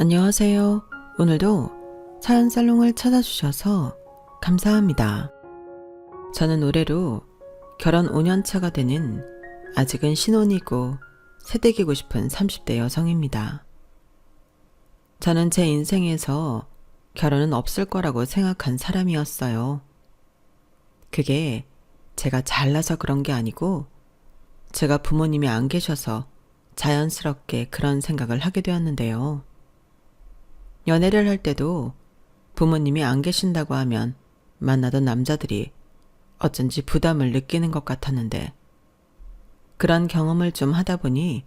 안녕하세요. 오늘도 사연살롱을 찾아주셔서 감사합니다. 저는 올해로 결혼 5년 차가 되는 아직은 신혼이고 새댁이고 싶은 30대 여성입니다. 저는 제 인생에서 결혼은 없을 거라고 생각한 사람이었어요. 그게 제가 잘나서 그런 게 아니고 제가 부모님이 안 계셔서 자연스럽게 그런 생각을 하게 되었는데요. 연애를 할 때도 부모님이 안 계신다고 하면 만나던 남자들이 어쩐지 부담을 느끼는 것 같았는데 그런 경험을 좀 하다 보니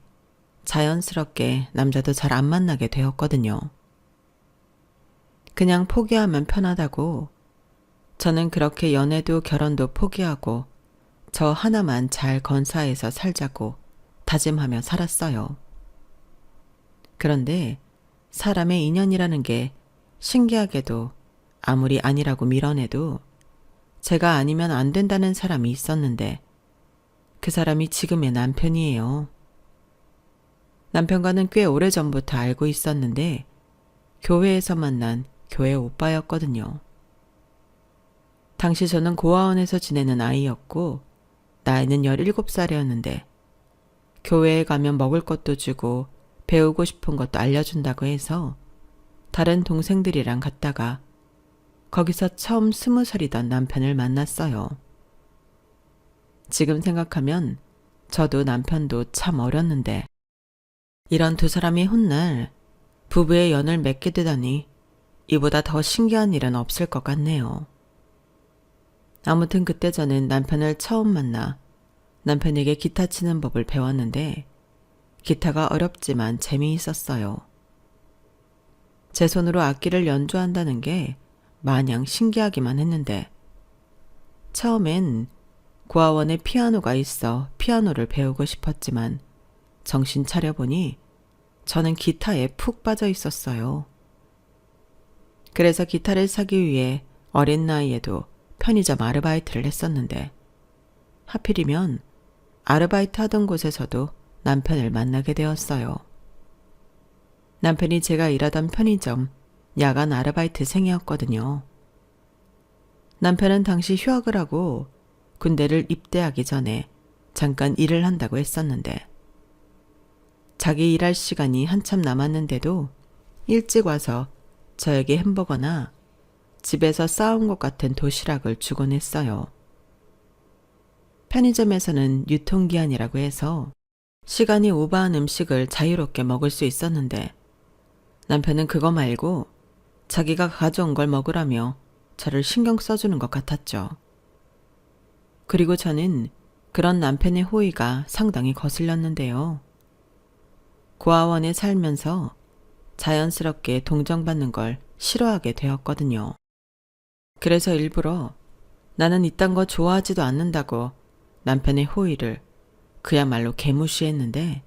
자연스럽게 남자도 잘 안 만나게 되었거든요. 그냥 포기하면 편하다고 저는 그렇게 연애도 결혼도 포기하고 저 하나만 잘 건사해서 살자고 다짐하며 살았어요. 그런데 사람의 인연이라는 게 신기하게도 아무리 아니라고 밀어내도 제가 아니면 안 된다는 사람이 있었는데 그 사람이 지금의 남편이에요. 남편과는 꽤 오래전부터 알고 있었는데 교회에서 만난 교회 오빠였거든요. 당시 저는 고아원에서 지내는 아이였고 나이는 17살이었는데 교회에 가면 먹을 것도 주고 배우고 싶은 것도 알려준다고 해서 다른 동생들이랑 갔다가 거기서 처음 20살이던 남편을 만났어요. 지금 생각하면 저도 남편도 참 어렸는데 이런 두 사람이 훗날 부부의 연을 맺게 되다니 이보다 더 신기한 일은 없을 것 같네요. 아무튼 그때 저는 남편을 처음 만나 남편에게 기타 치는 법을 배웠는데 기타가 어렵지만 재미있었어요. 제 손으로 악기를 연주한다는 게 마냥 신기하기만 했는데 처음엔 고아원에 피아노가 있어 피아노를 배우고 싶었지만 정신 차려보니 저는 기타에 푹 빠져 있었어요. 그래서 기타를 사기 위해 어린 나이에도 편의점 아르바이트를 했었는데 하필이면 아르바이트 하던 곳에서도 남편을 만나게 되었어요. 남편이 제가 일하던 편의점 야간 아르바이트생이었거든요. 남편은 당시 휴학을 하고 군대를 입대하기 전에 잠깐 일을 한다고 했었는데 자기 일할 시간이 한참 남았는데도 일찍 와서 저에게 햄버거나 집에서 싸온 것 같은 도시락을 주곤 했어요. 편의점에서는 유통기한이라고 해서 시간이 오버한 음식을 자유롭게 먹을 수 있었는데 남편은 그거 말고 자기가 가져온 걸 먹으라며 저를 신경 써주는 것 같았죠. 그리고 저는 그런 남편의 호의가 상당히 거슬렸는데요. 고아원에 살면서 자연스럽게 동정받는 걸 싫어하게 되었거든요. 그래서 일부러 나는 이딴 거 좋아하지도 않는다고 남편의 호의를 그야말로 개무시했는데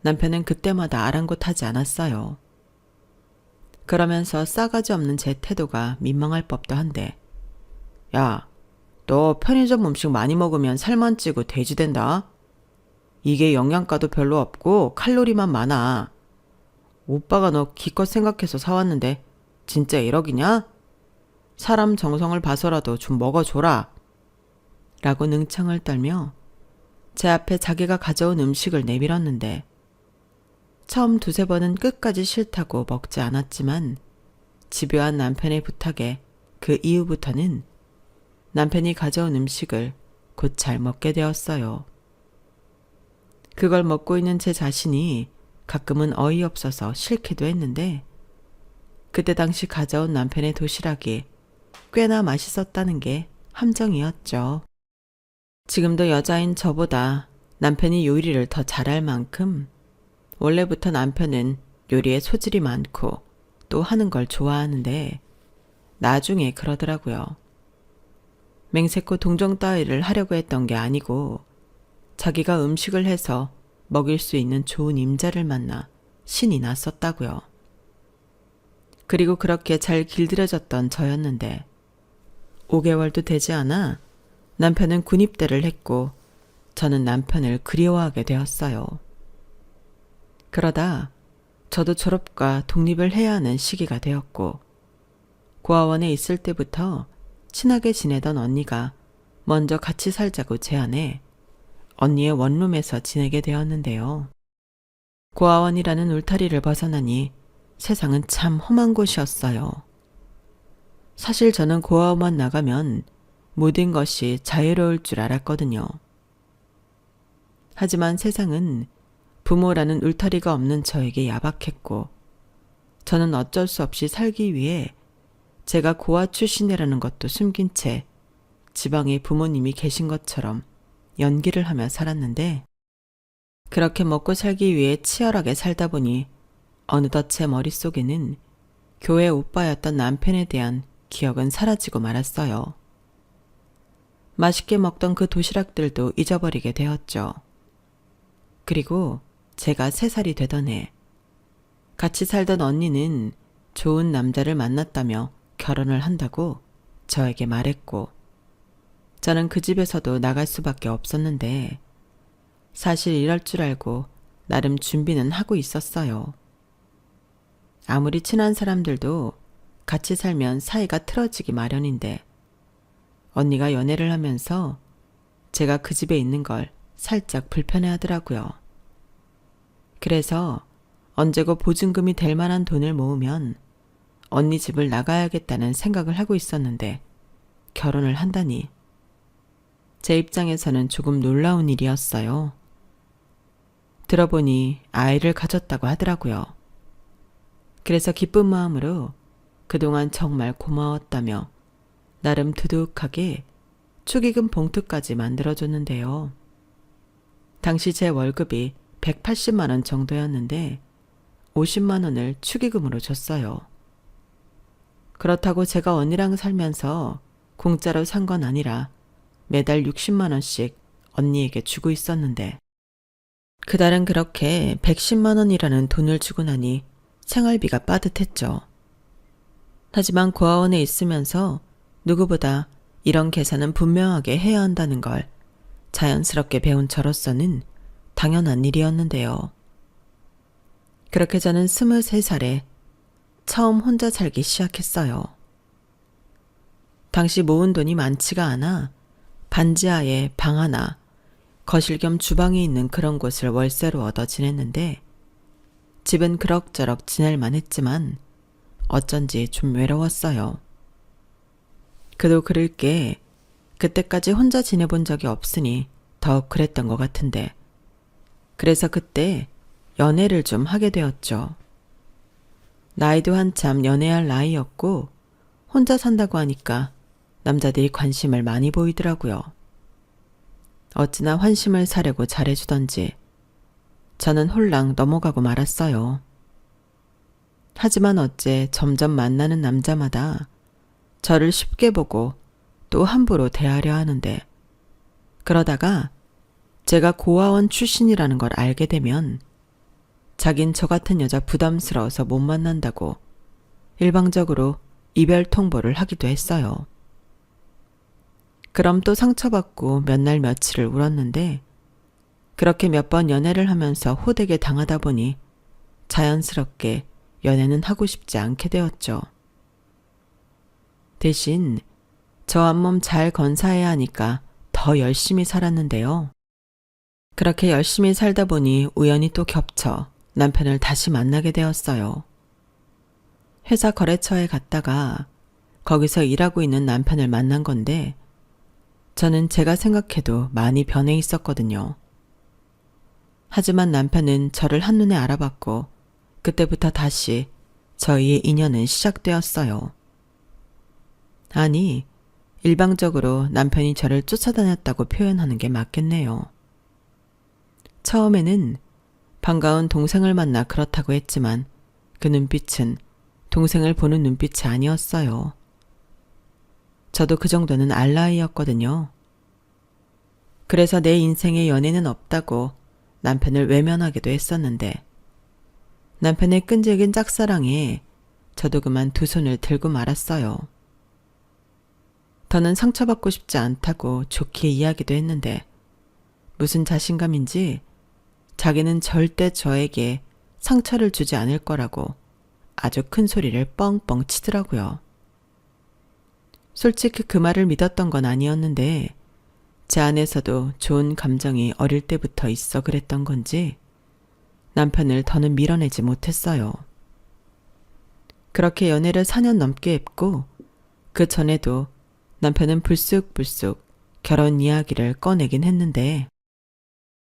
남편은 그때마다 아랑곳하지 않았어요. 그러면서 싸가지 없는 제 태도가 민망할 법도 한데 야, 너 편의점 음식 많이 먹으면 살만 찌고 돼지 된다. 이게 영양가도 별로 없고 칼로리만 많아. 오빠가 너 기껏 생각해서 사왔는데 진짜 1억이냐? 사람 정성을 봐서라도 좀 먹어줘라. 라고 능청을 떨며 제 앞에 자기가 가져온 음식을 내밀었는데 처음 2-3번은 끝까지 싫다고 먹지 않았지만 집요한 남편의 부탁에 그 이후부터는 남편이 가져온 음식을 곧 잘 먹게 되었어요. 그걸 먹고 있는 제 자신이 가끔은 어이없어서 싫기도 했는데 그때 당시 가져온 남편의 도시락이 꽤나 맛있었다는 게 함정이었죠. 지금도 여자인 저보다 남편이 요리를 더 잘할 만큼 원래부터 남편은 요리에 소질이 많고 또 하는 걸 좋아하는데 나중에 그러더라고요. 맹세코 동정 따위를 하려고 했던 게 아니고 자기가 음식을 해서 먹일 수 있는 좋은 임자를 만나 신이 났었다고요. 그리고 그렇게 잘 길들여졌던 저였는데 5개월도 되지 않아 남편은 군입대를 했고 저는 남편을 그리워하게 되었어요. 그러다 저도 졸업과 독립을 해야 하는 시기가 되었고 고아원에 있을 때부터 친하게 지내던 언니가 먼저 같이 살자고 제안해 언니의 원룸에서 지내게 되었는데요. 고아원이라는 울타리를 벗어나니 세상은 참 험한 곳이었어요. 사실 저는 고아원만 나가면 모든 것이 자유로울 줄 알았거든요. 하지만 세상은 부모라는 울타리가 없는 저에게 야박했고 저는 어쩔 수 없이 살기 위해 제가 고아 출신이라는 것도 숨긴 채 지방에 부모님이 계신 것처럼 연기를 하며 살았는데 그렇게 먹고 살기 위해 치열하게 살다 보니 어느덧 제 머릿속에는 교회 오빠였던 남편에 대한 기억은 사라지고 말았어요. 맛있게 먹던 그 도시락들도 잊어버리게 되었죠. 그리고 제가 3살이 되던 해 같이 살던 언니는 좋은 남자를 만났다며 결혼을 한다고 저에게 말했고 저는 그 집에서도 나갈 수밖에 없었는데 사실 이럴 줄 알고 나름 준비는 하고 있었어요. 아무리 친한 사람들도 같이 살면 사이가 틀어지기 마련인데 언니가 연애를 하면서 제가 그 집에 있는 걸 살짝 불편해하더라고요. 그래서 언제고 보증금이 될 만한 돈을 모으면 언니 집을 나가야겠다는 생각을 하고 있었는데 결혼을 한다니 제 입장에서는 조금 놀라운 일이었어요. 들어보니 아이를 가졌다고 하더라고요. 그래서 기쁜 마음으로 그동안 정말 고마웠다며 나름 두둑하게 축의금 봉투까지 만들어줬는데요. 당시 제 월급이 180만 원 정도였는데 50만 원을 축의금으로 줬어요. 그렇다고 제가 언니랑 살면서 공짜로 산 건 아니라 매달 60만 원씩 언니에게 주고 있었는데 그달은 그렇게 110만 원이라는 돈을 주고 나니 생활비가 빠듯했죠. 하지만 고아원에 있으면서 누구보다 이런 계산은 분명하게 해야 한다는 걸 자연스럽게 배운 저로서는 당연한 일이었는데요. 그렇게 저는 23살에 처음 혼자 살기 시작했어요. 당시 모은 돈이 많지가 않아 반지하에 방 하나, 거실 겸 주방이 있는 그런 곳을 월세로 얻어 지냈는데 집은 그럭저럭 지낼만 했지만 어쩐지 좀 외로웠어요. 그도 그럴 게 그때까지 혼자 지내본 적이 없으니 더욱 그랬던 것 같은데 그래서 그때 연애를 좀 하게 되었죠. 나이도 한참 연애할 나이였고 혼자 산다고 하니까 남자들이 관심을 많이 보이더라고요. 어찌나 환심을 사려고 잘해주던지 저는 홀랑 넘어가고 말았어요. 하지만 어째 점점 만나는 남자마다 저를 쉽게 보고 또 함부로 대하려 하는데 그러다가 제가 고아원 출신이라는 걸 알게 되면 자긴 저 같은 여자 부담스러워서 못 만난다고 일방적으로 이별 통보를 하기도 했어요. 그럼 또 상처받고 몇 날 며칠을 울었는데 그렇게 몇 번 연애를 하면서 호되게 당하다 보니 자연스럽게 연애는 하고 싶지 않게 되었죠. 대신 저 한 몸 잘 건사해야 하니까 더 열심히 살았는데요. 그렇게 열심히 살다 보니 우연히 또 겹쳐 남편을 다시 만나게 되었어요. 회사 거래처에 갔다가 거기서 일하고 있는 남편을 만난 건데 저는 제가 생각해도 많이 변해 있었거든요. 하지만 남편은 저를 한눈에 알아봤고 그때부터 다시 저희의 인연은 시작되었어요. 아니, 일방적으로 남편이 저를 쫓아다녔다고 표현하는 게 맞겠네요. 처음에는 반가운 동생을 만나 그렇다고 했지만 그 눈빛은 동생을 보는 눈빛이 아니었어요. 저도 그 정도는 알 나이였거든요. 그래서 내 인생에 연애는 없다고 남편을 외면하기도 했었는데 남편의 끈질긴 짝사랑에 저도 그만 두 손을 들고 말았어요. 더는 상처받고 싶지 않다고 좋게 이야기도 했는데 무슨 자신감인지 자기는 절대 저에게 상처를 주지 않을 거라고 아주 큰 소리를 뻥뻥 치더라고요. 솔직히 그 말을 믿었던 건 아니었는데 제 안에서도 좋은 감정이 어릴 때부터 있어 그랬던 건지 남편을 더는 밀어내지 못했어요. 그렇게 연애를 4년 넘게 했고 그 전에도 남편은 불쑥불쑥 결혼 이야기를 꺼내긴 했는데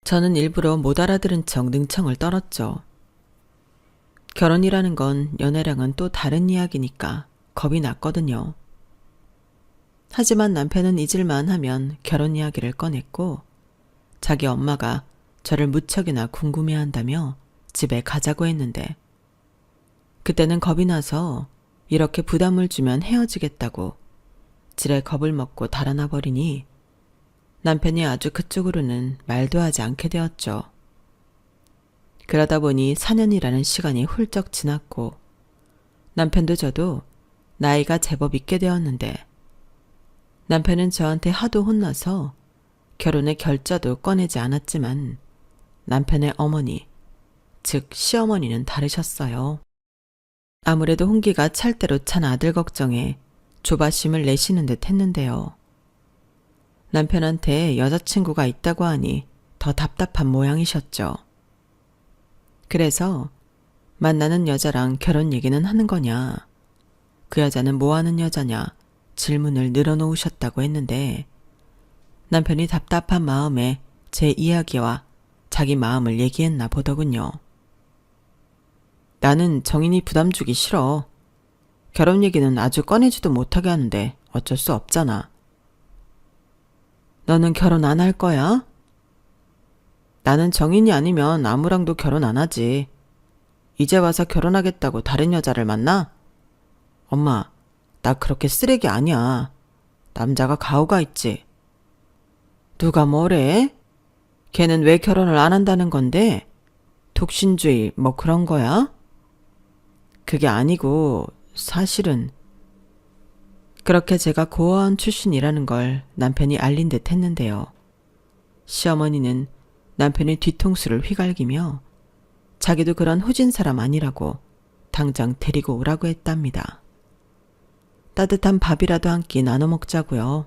저는 일부러 못 알아들은 척 능청을 떨었죠. 결혼이라는 건 연애랑은 또 다른 이야기니까 겁이 났거든요. 하지만 남편은 잊을만 하면 결혼 이야기를 꺼냈고 자기 엄마가 저를 무척이나 궁금해한다며 집에 가자고 했는데 그때는 겁이 나서 이렇게 부담을 주면 헤어지겠다고 지레 겁을 먹고 달아나 버리니 남편이 아주 그쪽으로는 말도 하지 않게 되었죠. 그러다 보니 4년이라는 시간이 훌쩍 지났고 남편도 저도 나이가 제법 있게 되었는데 남편은 저한테 하도 혼나서 결혼의 결자도 꺼내지 않았지만 남편의 어머니, 즉 시어머니는 다르셨어요. 아무래도 홍기가 찰 대로 찬 아들 걱정에 조바심을 내시는 듯 했는데요. 남편한테 여자친구가 있다고 하니 더 답답한 모양이셨죠. 그래서 만나는 여자랑 결혼 얘기는 하는 거냐, 그 여자는 뭐 하는 여자냐 질문을 늘어놓으셨다고 했는데 남편이 답답한 마음에 제 이야기와 자기 마음을 얘기했나 보더군요. 나는 정인이 부담 주기 싫어. 결혼 얘기는 아주 꺼내지도 못하게 하는데 어쩔 수 없잖아. 너는 결혼 안 할 거야? 나는 정인이 아니면 아무랑도 결혼 안 하지. 이제 와서 결혼하겠다고 다른 여자를 만나? 엄마, 나 그렇게 쓰레기 아니야. 남자가 가오가 있지. 누가 뭐래? 걔는 왜 결혼을 안 한다는 건데? 독신주의 뭐 그런 거야? 그게 아니고 사실은 그렇게 제가 고아원 출신이라는 걸 남편이 알린 듯 했는데요. 시어머니는 남편의 뒤통수를 휘갈기며 자기도 그런 후진 사람 아니라고 당장 데리고 오라고 했답니다. 따뜻한 밥이라도 한 끼 나눠 먹자고요.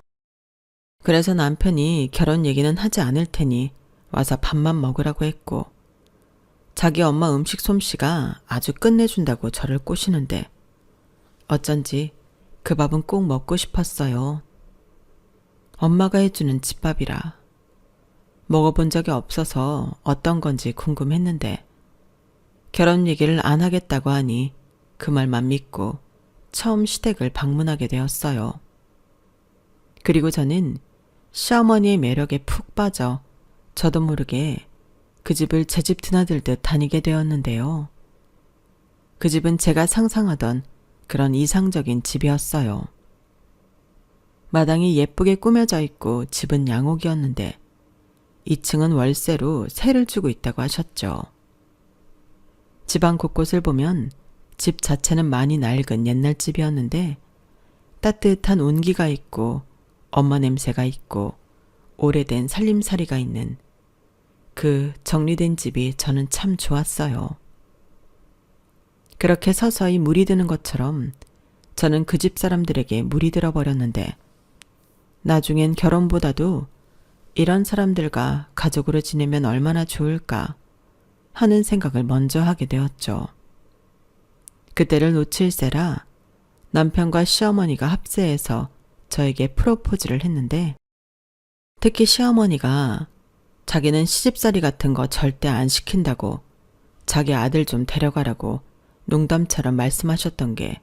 그래서 남편이 결혼 얘기는 하지 않을 테니 와서 밥만 먹으라고 했고 자기 엄마 음식 솜씨가 아주 끝내준다고 저를 꼬시는데 어쩐지 그 밥은 꼭 먹고 싶었어요. 엄마가 해주는 집밥이라 먹어본 적이 없어서 어떤 건지 궁금했는데 결혼 얘기를 안 하겠다고 하니 그 말만 믿고 처음 시댁을 방문하게 되었어요. 그리고 저는 시어머니의 매력에 푹 빠져 저도 모르게 그 집을 제 집 드나들듯 다니게 되었는데요. 그 집은 제가 상상하던 그런 이상적인 집이었어요. 마당이 예쁘게 꾸며져 있고 집은 양옥이었는데 2층은 월세로 세를 주고 있다고 하셨죠. 집안 곳곳을 보면 집 자체는 많이 낡은 옛날 집이었는데 따뜻한 온기가 있고 엄마 냄새가 있고 오래된 살림살이가 있는 그 정리된 집이 저는 참 좋았어요. 그렇게 서서히 물이 드는 것처럼 저는 그 집 사람들에게 물이 들어버렸는데 나중엔 결혼보다도 이런 사람들과 가족으로 지내면 얼마나 좋을까 하는 생각을 먼저 하게 되었죠. 그때를 놓칠세라 남편과 시어머니가 합세해서 저에게 프로포즈를 했는데 특히 시어머니가 자기는 시집살이 같은 거 절대 안 시킨다고 자기 아들 좀 데려가라고 농담처럼 말씀하셨던 게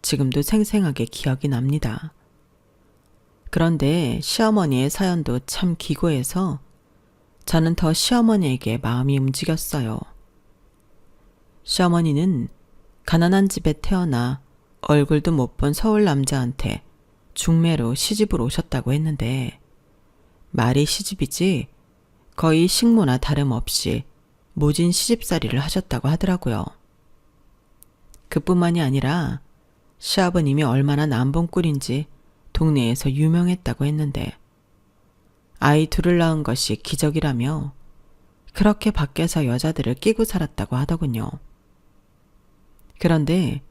지금도 생생하게 기억이 납니다. 그런데 시어머니의 사연도 참 기고해서 저는 더 시어머니에게 마음이 움직였어요. 시어머니는 가난한 집에 태어나 얼굴도 못 본 서울 남자한테 중매로 시집을 오셨다고 했는데 말이 시집이지 거의 식모나 다름없이 모진 시집살이를 하셨다고 하더라고요. 그뿐만이 아니라 시아버님이 얼마나 남봉꾼인지 동네에서 유명했다고 했는데 아이 둘을 낳은 것이 기적이라며 그렇게 밖에서 여자들을 끼고 살았다고 하더군요. 그런데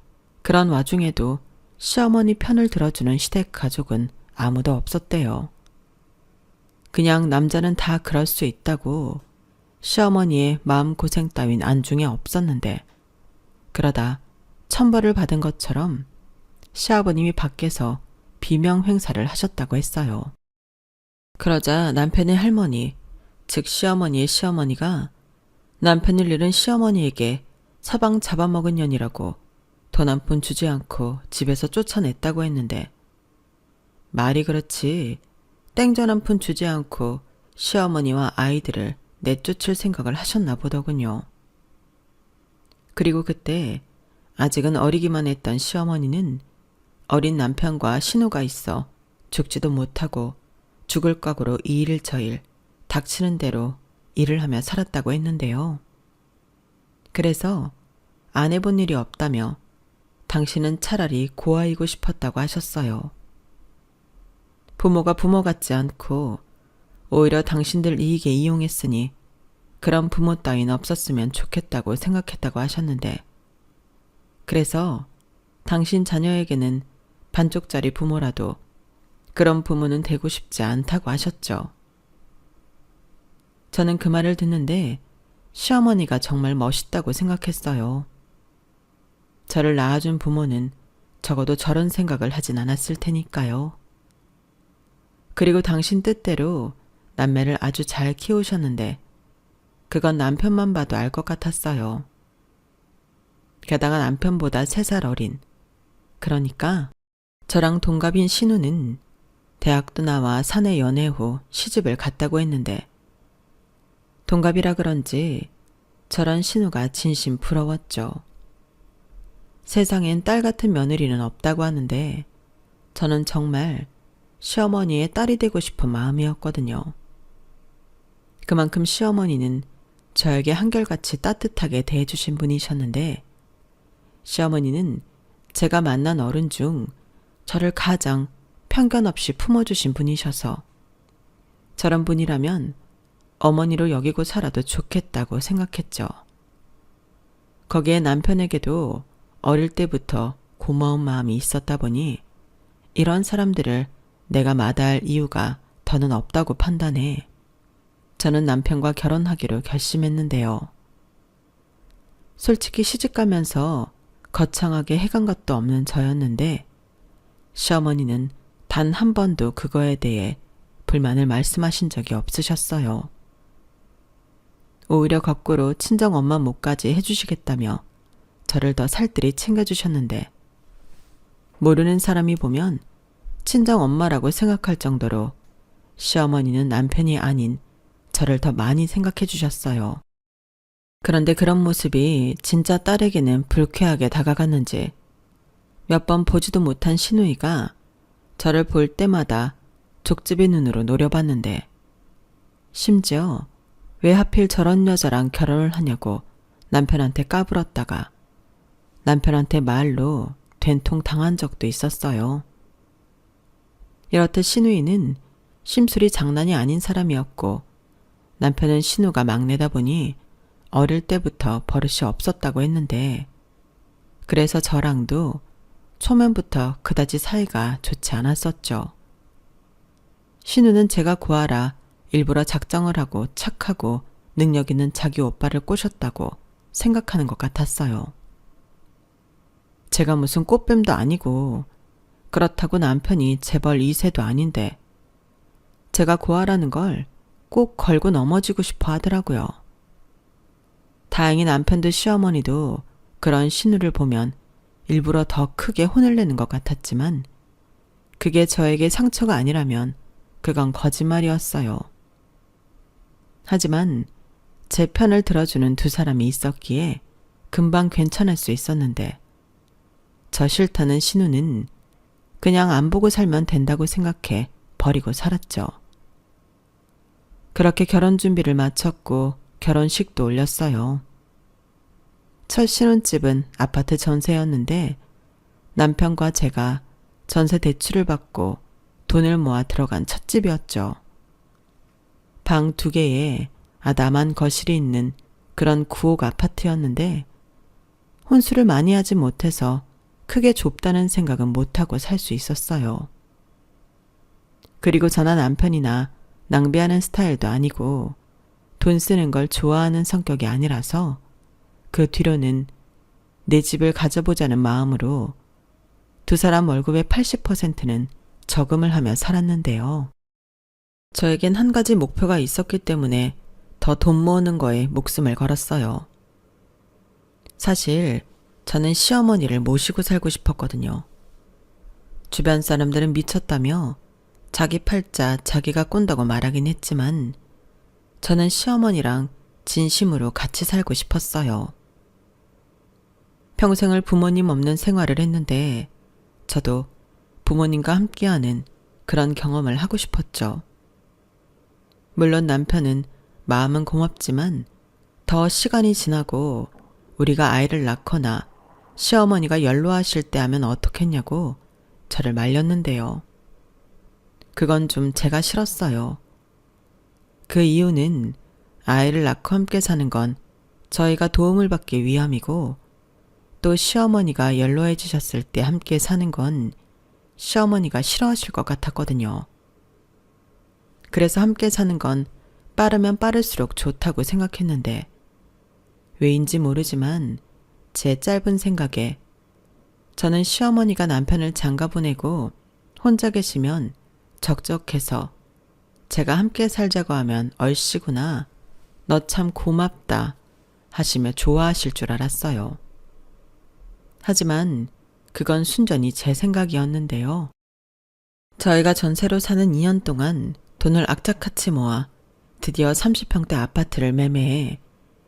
그런 와중에도 시어머니 편을 들어주는 시댁 가족은 아무도 없었대요. 그냥 남자는 다 그럴 수 있다고 시어머니의 마음고생 따윈 안중에 없었는데, 그러다 천벌을 받은 것처럼 시아버님이 밖에서 비명 행사를 하셨다고 했어요. 그러자 남편의 할머니, 즉 시어머니의 시어머니가 남편을 잃은 시어머니에게 사방 잡아먹은 년이라고 돈 한 푼 주지 않고 집에서 쫓아냈다고 했는데, 말이 그렇지 땡전 한 푼 주지 않고 시어머니와 아이들을 내쫓을 생각을 하셨나 보더군요. 그리고 그때 아직은 어리기만 했던 시어머니는 어린 남편과 신우가 있어 죽지도 못하고 죽을 각오로 이 일 저 일 닥치는 대로 일을 하며 살았다고 했는데요. 그래서 안 해본 일이 없다며 당신은 차라리 고아이고 싶었다고 하셨어요. 부모가 부모 같지 않고 오히려 당신들 이익에 이용했으니 그런 부모 따윈 없었으면 좋겠다고 생각했다고 하셨는데, 그래서 당신 자녀에게는 반쪽짜리 부모라도 그런 부모는 되고 싶지 않다고 하셨죠. 저는 그 말을 듣는데 시어머니가 정말 멋있다고 생각했어요. 저를 낳아준 부모는 적어도 저런 생각을 하진 않았을 테니까요. 그리고 당신 뜻대로 남매를 아주 잘 키우셨는데 그건 남편만 봐도 알 것 같았어요. 게다가 남편보다 3살 어린, 그러니까 저랑 동갑인 신우는 대학도 나와 사내 연애 후 시집을 갔다고 했는데, 동갑이라 그런지 저런 신우가 진심 부러웠죠. 세상엔 딸 같은 며느리는 없다고 하는데 저는 정말 시어머니의 딸이 되고 싶은 마음이었거든요. 그만큼 시어머니는 저에게 한결같이 따뜻하게 대해주신 분이셨는데, 시어머니는 제가 만난 어른 중 저를 가장 편견 없이 품어주신 분이셔서 저런 분이라면 어머니로 여기고 살아도 좋겠다고 생각했죠. 거기에 남편에게도 어릴 때부터 고마운 마음이 있었다 보니 이런 사람들을 내가 마다할 이유가 더는 없다고 판단해 저는 남편과 결혼하기로 결심했는데요. 솔직히 시집가면서 거창하게 해간 것도 없는 저였는데 시어머니는 단 한 번도 그거에 대해 불만을 말씀하신 적이 없으셨어요. 오히려 거꾸로 친정엄마 몫까지 해주시겠다며 저를 더 살뜰히 챙겨주셨는데, 모르는 사람이 보면 친정엄마라고 생각할 정도로 시어머니는 남편이 아닌 저를 더 많이 생각해 주셨어요. 그런데 그런 모습이 진짜 딸에게는 불쾌하게 다가갔는지 몇 번 보지도 못한 시누이가 저를 볼 때마다 족집의 눈으로 노려봤는데, 심지어 왜 하필 저런 여자랑 결혼을 하냐고 남편한테 까불었다가 남편한테 말로 된통 당한 적도 있었어요. 이렇듯 시누이는 심술이 장난이 아닌 사람이었고 남편은 신우가 막내다 보니 어릴 때부터 버릇이 없었다고 했는데, 그래서 저랑도 초면부터 그다지 사이가 좋지 않았었죠. 신우는 제가 고아라 일부러 작정을 하고 착하고 능력 있는 자기 오빠를 꼬셨다고 생각하는 것 같았어요. 제가 무슨 꽃뱀도 아니고 그렇다고 남편이 재벌 2세도 아닌데 제가 고아라는 걸 꼭 걸고 넘어지고 싶어 하더라고요. 다행히 남편도 시어머니도 그런 신우를 보면 일부러 더 크게 혼을 내는 것 같았지만 그게 저에게 상처가 아니라면 그건 거짓말이었어요. 하지만 제 편을 들어주는 두 사람이 있었기에 금방 괜찮을 수 있었는데, 저 싫다는 신우는 그냥 안 보고 살면 된다고 생각해 버리고 살았죠. 그렇게 결혼 준비를 마쳤고 결혼식도 올렸어요. 첫 신혼집은 아파트 전세였는데 남편과 제가 전세 대출을 받고 돈을 모아 들어간 첫 집이었죠. 방 2개에 나만 거실이 있는 그런 구옥 아파트였는데 혼수를 많이 하지 못해서 크게 좁다는 생각은 못하고 살 수 있었어요. 그리고 저나 남편이나 낭비하는 스타일도 아니고 돈 쓰는 걸 좋아하는 성격이 아니라서 그 뒤로는 내 집을 가져보자는 마음으로 두 사람 월급의 80%는 저금을 하며 살았는데요. 저에겐 한 가지 목표가 있었기 때문에 더 돈 모으는 거에 목숨을 걸었어요. 사실 저는 시어머니를 모시고 살고 싶었거든요. 주변 사람들은 미쳤다며 자기 팔자 자기가 꼰다고 말하긴 했지만 저는 시어머니랑 진심으로 같이 살고 싶었어요. 평생을 부모님 없는 생활을 했는데 저도 부모님과 함께하는 그런 경험을 하고 싶었죠. 물론 남편은 마음은 고맙지만 더 시간이 지나고 우리가 아이를 낳거나 시어머니가 연로하실 때 하면 어떻겠냐고 저를 말렸는데요. 그건 좀 제가 싫었어요. 그 이유는 아이를 낳고 함께 사는 건 저희가 도움을 받기 위함이고 또 시어머니가 연로해지셨을 때 함께 사는 건 시어머니가 싫어하실 것 같았거든요. 그래서 함께 사는 건 빠르면 빠를수록 좋다고 생각했는데 왜인지 모르지만 제 짧은 생각에 저는 시어머니가 남편을 장가 보내고 혼자 계시면 적적해서 제가 함께 살자고 하면 얼씨구나 너 참 고맙다 하시며 좋아하실 줄 알았어요. 하지만 그건 순전히 제 생각이었는데요. 저희가 전세로 사는 2년 동안 돈을 악착같이 모아 드디어 30평대 아파트를 매매해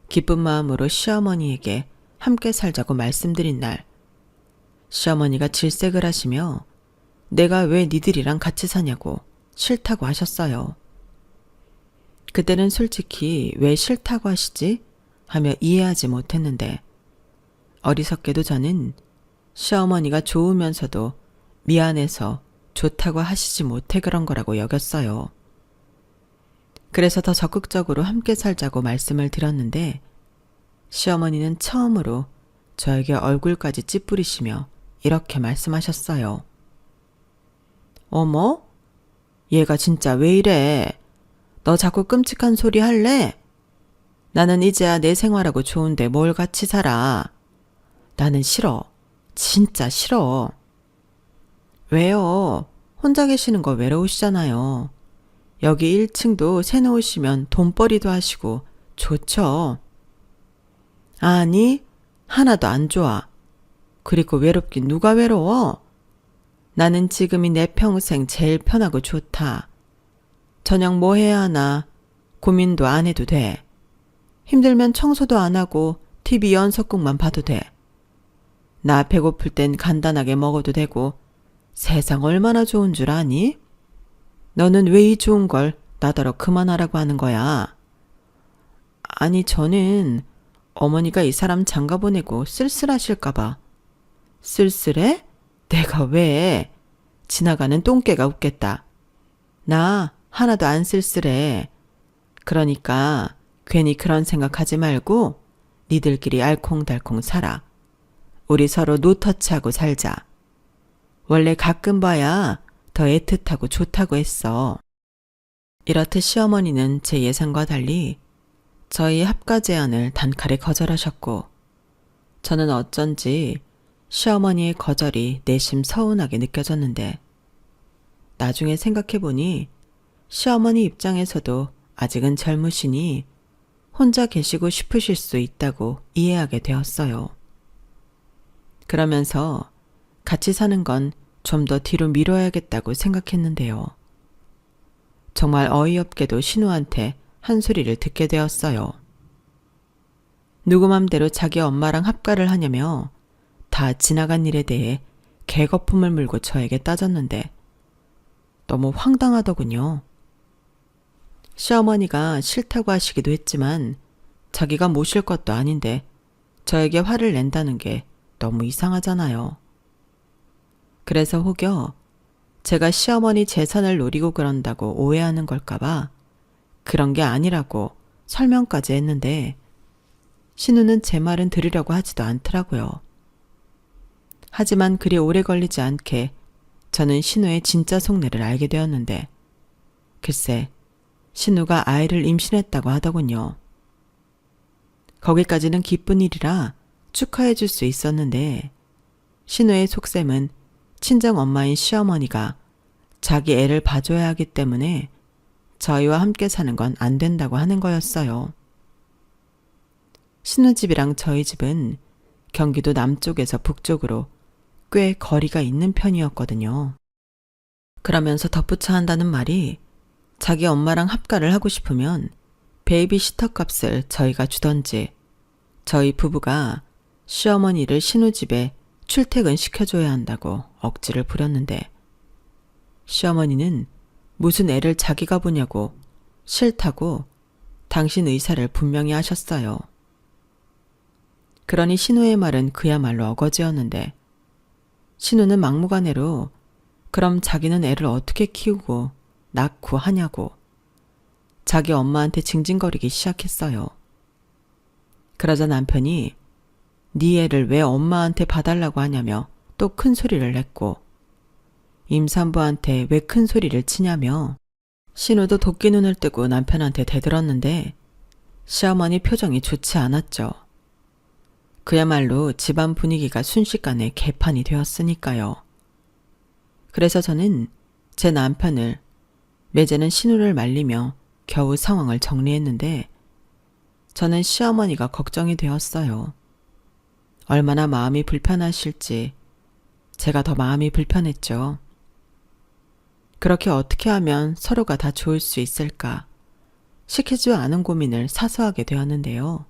기쁜 마음으로 시어머니에게 함께 살자고 말씀드린 날 시어머니가 질색을 하시며 내가 왜 니들이랑 같이 사냐고 싫다고 하셨어요. 그때는 솔직히 왜 싫다고 하시지? 하며 이해하지 못했는데 어리석게도 저는 시어머니가 좋으면서도 미안해서 좋다고 하시지 못해 그런 거라고 여겼어요. 그래서 더 적극적으로 함께 살자고 말씀을 드렸는데 시어머니는 처음으로 저에게 얼굴까지 찌푸리시며 이렇게 말씀하셨어요. 어머? 얘가 진짜 왜 이래? 너 자꾸 끔찍한 소리 할래? 나는 이제야 내 생활하고 좋은데 뭘 같이 살아? 나는 싫어. 진짜 싫어. 왜요? 혼자 계시는 거 외로우시잖아요. 여기 1층도 새놓으시면 돈벌이도 하시고 좋죠. 아니, 하나도 안 좋아. 그리고 외롭긴 누가 외로워? 나는 지금이 내 평생 제일 편하고 좋다. 저녁 뭐 해야 하나 고민도 안 해도 돼. 힘들면 청소도 안 하고 TV 연속극만 봐도 돼. 나 배고플 땐 간단하게 먹어도 되고 세상 얼마나 좋은 줄 아니? 너는 왜 이 좋은 걸 나더러 그만하라고 하는 거야? 아니 저는 어머니가 이 사람 장가 보내고 쓸쓸하실까봐. 쓸쓸해? 내가 왜? 지나가는 똥개가 웃겠다. 나 하나도 안 쓸쓸해. 그러니까 괜히 그런 생각하지 말고 니들끼리 알콩달콩 살아. 우리 서로 노터치하고 살자. 원래 가끔 봐야 더 애틋하고 좋다고 했어. 이렇듯 시어머니는 제 예상과 달리 저희 합가 제안을 단칼에 거절하셨고 저는 어쩐지 시어머니의 거절이 내심 서운하게 느껴졌는데 나중에 생각해보니 시어머니 입장에서도 아직은 젊으시니 혼자 계시고 싶으실 수 있다고 이해하게 되었어요. 그러면서 같이 사는 건 좀 더 뒤로 미뤄야겠다고 생각했는데요. 정말 어이없게도 신우한테 한 소리를 듣게 되었어요. 누구 맘대로 자기 엄마랑 합가를 하냐며 다 지나간 일에 대해 개거품을 물고 저에게 따졌는데 너무 황당하더군요. 시어머니가 싫다고 하시기도 했지만 자기가 모실 것도 아닌데 저에게 화를 낸다는 게 너무 이상하잖아요. 그래서 혹여 제가 시어머니 재산을 노리고 그런다고 오해하는 걸까봐 그런 게 아니라고 설명까지 했는데 신우는 제 말은 들으려고 하지도 않더라고요. 하지만 그리 오래 걸리지 않게 저는 신우의 진짜 속내를 알게 되었는데 글쎄 신우가 아이를 임신했다고 하더군요. 거기까지는 기쁜 일이라 축하해 줄 수 있었는데 신우의 속셈은 친정 엄마인 시어머니가 자기 애를 봐줘야 하기 때문에 저희와 함께 사는 건 안 된다고 하는 거였어요. 신우 집이랑 저희 집은 경기도 남쪽에서 북쪽으로 꽤 거리가 있는 편이었거든요. 그러면서 덧붙여 한다는 말이 자기 엄마랑 합가를 하고 싶으면 베이비시터 값을 저희가 주던지 저희 부부가 시어머니를 신우 집에 출퇴근 시켜줘야 한다고 억지를 부렸는데 시어머니는 무슨 애를 자기가 보냐고 싫다고 당신 의사를 분명히 하셨어요. 그러니 신우의 말은 그야말로 어거지였는데 신우는 막무가내로 그럼 자기는 애를 어떻게 키우고 낳고 하냐고 자기 엄마한테 징징거리기 시작했어요. 그러자 남편이 네 애를 왜 엄마한테 봐달라고 하냐며 또 큰 소리를 냈고 임산부한테 왜 큰 소리를 치냐며 신우도 도끼 눈을 뜨고 남편한테 대들었는데 시어머니 표정이 좋지 않았죠. 그야말로 집안 분위기가 순식간에 개판이 되었으니까요. 그래서 저는 제 남편을 매제는 신우를 말리며 겨우 상황을 정리했는데 저는 시어머니가 걱정이 되었어요. 얼마나 마음이 불편하실지 제가 더 마음이 불편했죠. 그렇게 어떻게 하면 서로가 다 좋을 수 있을까 시키지 않은 고민을 사서하게 되었는데요.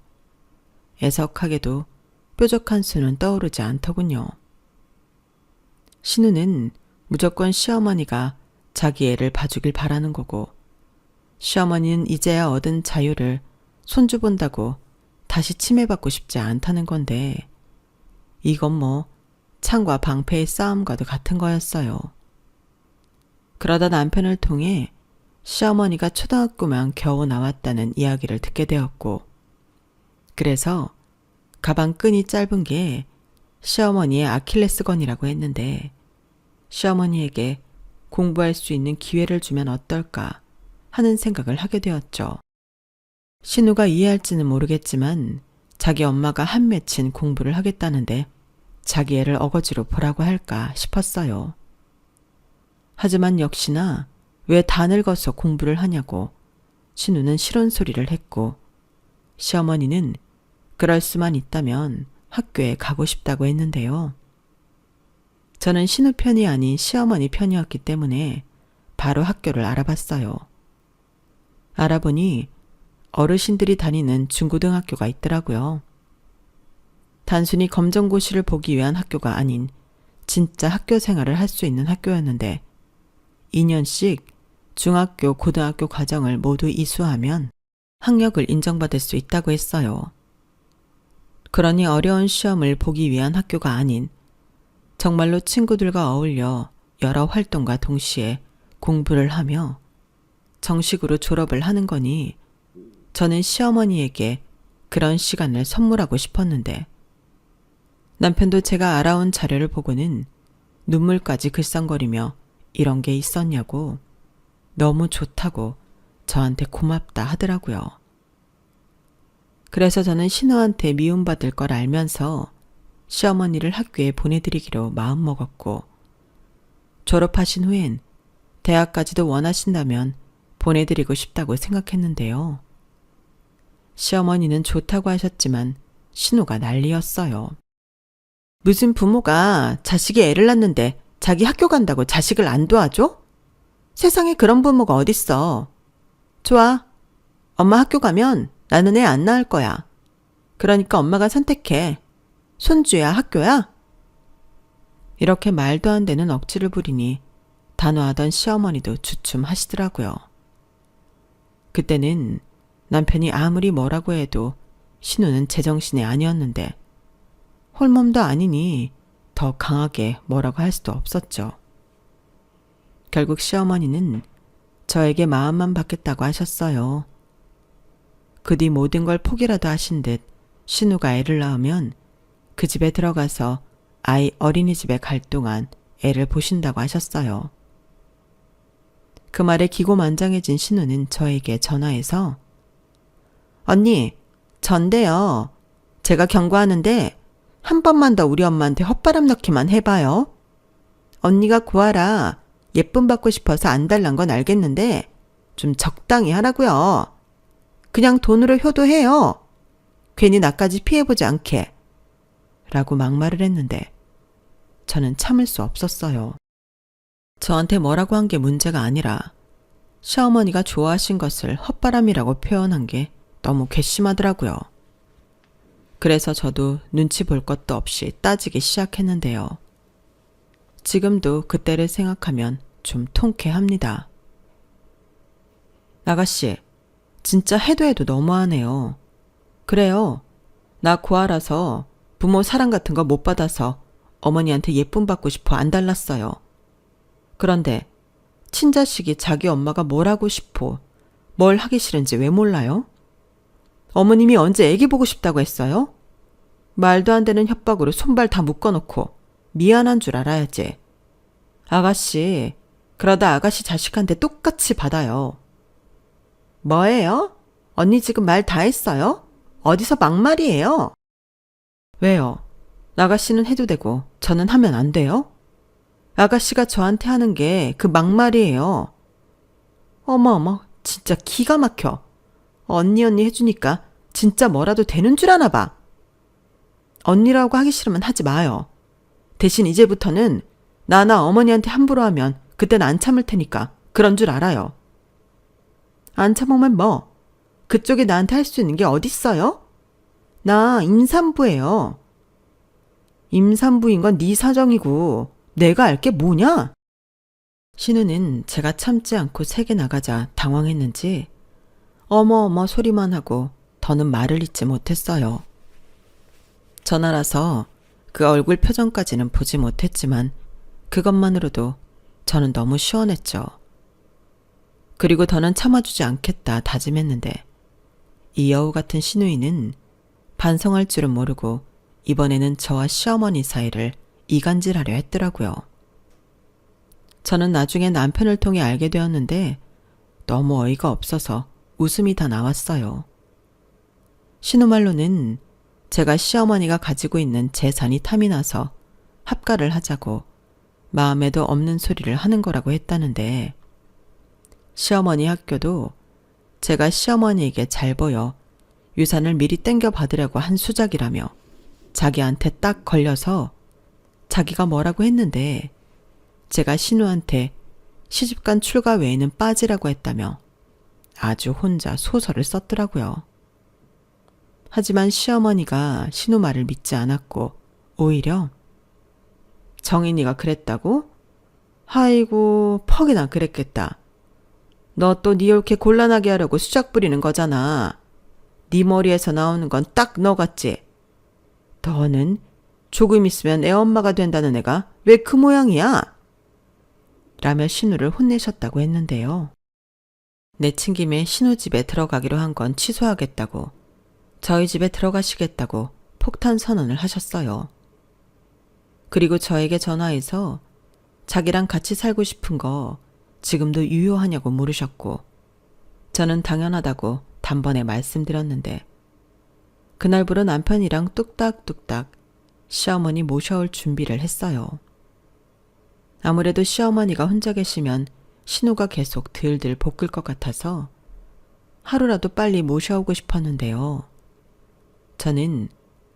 애석하게도 뾰족한 수는 떠오르지 않더군요. 신우는 무조건 시어머니가 자기 애를 봐주길 바라는 거고 시어머니는 이제야 얻은 자유를 손주 본다고 다시 침해받고 싶지 않다는 건데 이건 뭐 창과 방패의 싸움과도 같은 거였어요. 그러다 남편을 통해 시어머니가 초등학교만 겨우 나왔다는 이야기를 듣게 되었고 그래서 가방 끈이 짧은 게 시어머니의 아킬레스건이라고 했는데 시어머니에게 공부할 수 있는 기회를 주면 어떨까 하는 생각을 하게 되었죠. 신우가 이해할지는 모르겠지만 자기 엄마가 한 맺힌 공부를 하겠다는데 자기 애를 어거지로 보라고 할까 싶었어요. 하지만 역시나 왜 다 늙어서 공부를 하냐고 신우는 싫은 소리를 했고 시어머니는 그럴 수만 있다면 학교에 가고 싶다고 했는데요. 저는 신우 편이 아닌 시어머니 편이었기 때문에 바로 학교를 알아봤어요. 알아보니 어르신들이 다니는 중고등학교가 있더라고요. 단순히 검정고시를 보기 위한 학교가 아닌 진짜 학교 생활을 할 수 있는 학교였는데 2년씩 중학교, 고등학교 과정을 모두 이수하면 학력을 인정받을 수 있다고 했어요. 그러니 어려운 시험을 보기 위한 학교가 아닌 정말로 친구들과 어울려 여러 활동과 동시에 공부를 하며 정식으로 졸업을 하는 거니 저는 시어머니에게 그런 시간을 선물하고 싶었는데 남편도 제가 알아온 자료를 보고는 눈물까지 글썽거리며 이런 게 있었냐고 너무 좋다고 저한테 고맙다 하더라고요. 그래서 저는 신우한테 미움받을 걸 알면서 시어머니를 학교에 보내드리기로 마음먹었고 졸업하신 후엔 대학까지도 원하신다면 보내드리고 싶다고 생각했는데요. 시어머니는 좋다고 하셨지만 신우가 난리였어요. 무슨 부모가 자식이 애를 낳는데 자기 학교 간다고 자식을 안 도와줘? 세상에 그런 부모가 어딨어. 좋아. 엄마 학교 가면 나는 애 안 낳을 거야. 그러니까 엄마가 선택해. 손주야 학교야? 이렇게 말도 안 되는 억지를 부리니 단호하던 시어머니도 주춤하시더라고요. 그때는 남편이 아무리 뭐라고 해도 신우는 제정신이 아니었는데 홀몸도 아니니 더 강하게 뭐라고 할 수도 없었죠. 결국 시어머니는 저에게 마음만 받겠다고 하셨어요. 그 뒤 모든 걸 포기라도 하신 듯 신우가 애를 낳으면 그 집에 들어가서 아이 어린이집에 갈 동안 애를 보신다고 하셨어요. 그 말에 기고만장해진 신우는 저에게 전화해서 언니, 전데요. 제가 경고하는데 한 번만 더 우리 엄마한테 헛바람 넣기만 해봐요. 언니가 구하라. 예쁨 받고 싶어서 안 달란 건 알겠는데 좀 적당히 하라고요. 그냥 돈으로 효도해요. 괜히 나까지 피해보지 않게. 라고 막말을 했는데 저는 참을 수 없었어요. 저한테 뭐라고 한 게 문제가 아니라 시어머니가 좋아하신 것을 헛바람이라고 표현한 게 너무 괘씸하더라고요. 그래서 저도 눈치 볼 것도 없이 따지기 시작했는데요. 지금도 그때를 생각하면 좀 통쾌합니다. 아가씨, 진짜 해도 해도 너무하네요. 그래요. 나 고아라서 부모 사랑 같은 거 못 받아서 어머니한테 예쁨 받고 싶어 안 달랐어요. 그런데 친자식이 자기 엄마가 뭘 하고 싶어, 뭘 하기 싫은지 왜 몰라요? 어머님이 언제 애기 보고 싶다고 했어요? 말도 안 되는 협박으로 손발 다 묶어놓고 미안한 줄 알아야지. 아가씨, 그러다 아가씨 자식한테 똑같이 받아요. 뭐예요? 언니 지금 말 다 했어요? 어디서 막말이에요? 왜요? 아가씨는 해도 되고 저는 하면 안 돼요? 아가씨가 저한테 하는 게 그 막말이에요. 어머, 진짜 기가 막혀. 언니 해주니까 진짜 뭐라도 되는 줄 아나 봐. 언니라고 하기 싫으면 하지 마요. 대신 이제부터는 나나 어머니한테 함부로 하면 그땐 안 참을 테니까 그런 줄 알아요. 안 참으면 뭐? 그쪽이 나한테 할 수 있는 게 어딨어요? 나 임산부예요. 임산부인 건 네 사정이고 내가 알 게 뭐냐? 신우는 제가 참지 않고 세게 나가자 당황했는지 어머 소리만 하고 더는 말을 잇지 못했어요. 전화라서 그 얼굴 표정까지는 보지 못했지만 그것만으로도 저는 너무 시원했죠. 그리고 더는 참아주지 않겠다 다짐했는데 이 여우 같은 시누이는 반성할 줄은 모르고 이번에는 저와 시어머니 사이를 이간질하려 했더라고요. 저는 나중에 남편을 통해 알게 되었는데 너무 어이가 없어서 웃음이 다 나왔어요. 신우 말로는 제가 시어머니가 가지고 있는 재산이 탐이 나서 합가를 하자고 마음에도 없는 소리를 하는 거라고 했다는데 시어머니 학교도 제가 시어머니에게 잘 보여 유산을 미리 땡겨 받으려고 한 수작이라며 자기한테 딱 걸려서 자기가 뭐라고 했는데 제가 신우한테 시집간 출가 외에는 빠지라고 했다며 아주 혼자 소설을 썼더라고요. 하지만 시어머니가 신우 말을 믿지 않았고 오히려 정인이가 그랬다고? 아이고 퍽이나 그랬겠다. 너 또 니 옳게 곤란하게 하려고 수작 부리는 거잖아. 네 머리에서 나오는 건 딱 너 같지? 너는 조금 있으면 애 엄마가 된다는 애가 왜 그 모양이야? 라며 신우를 혼내셨다고 했는데요. 내친 김에 신우 집에 들어가기로 한 건 취소하겠다고 저희 집에 들어가시겠다고 폭탄 선언을 하셨어요. 그리고 저에게 전화해서 자기랑 같이 살고 싶은 거 지금도 유효하냐고 물으셨고 저는 당연하다고 단번에 말씀드렸는데 그날부로 남편이랑 뚝딱뚝딱 시어머니 모셔올 준비를 했어요. 아무래도 시어머니가 혼자 계시면 신우가 계속 들들 볶을 것 같아서 하루라도 빨리 모셔오고 싶었는데요. 저는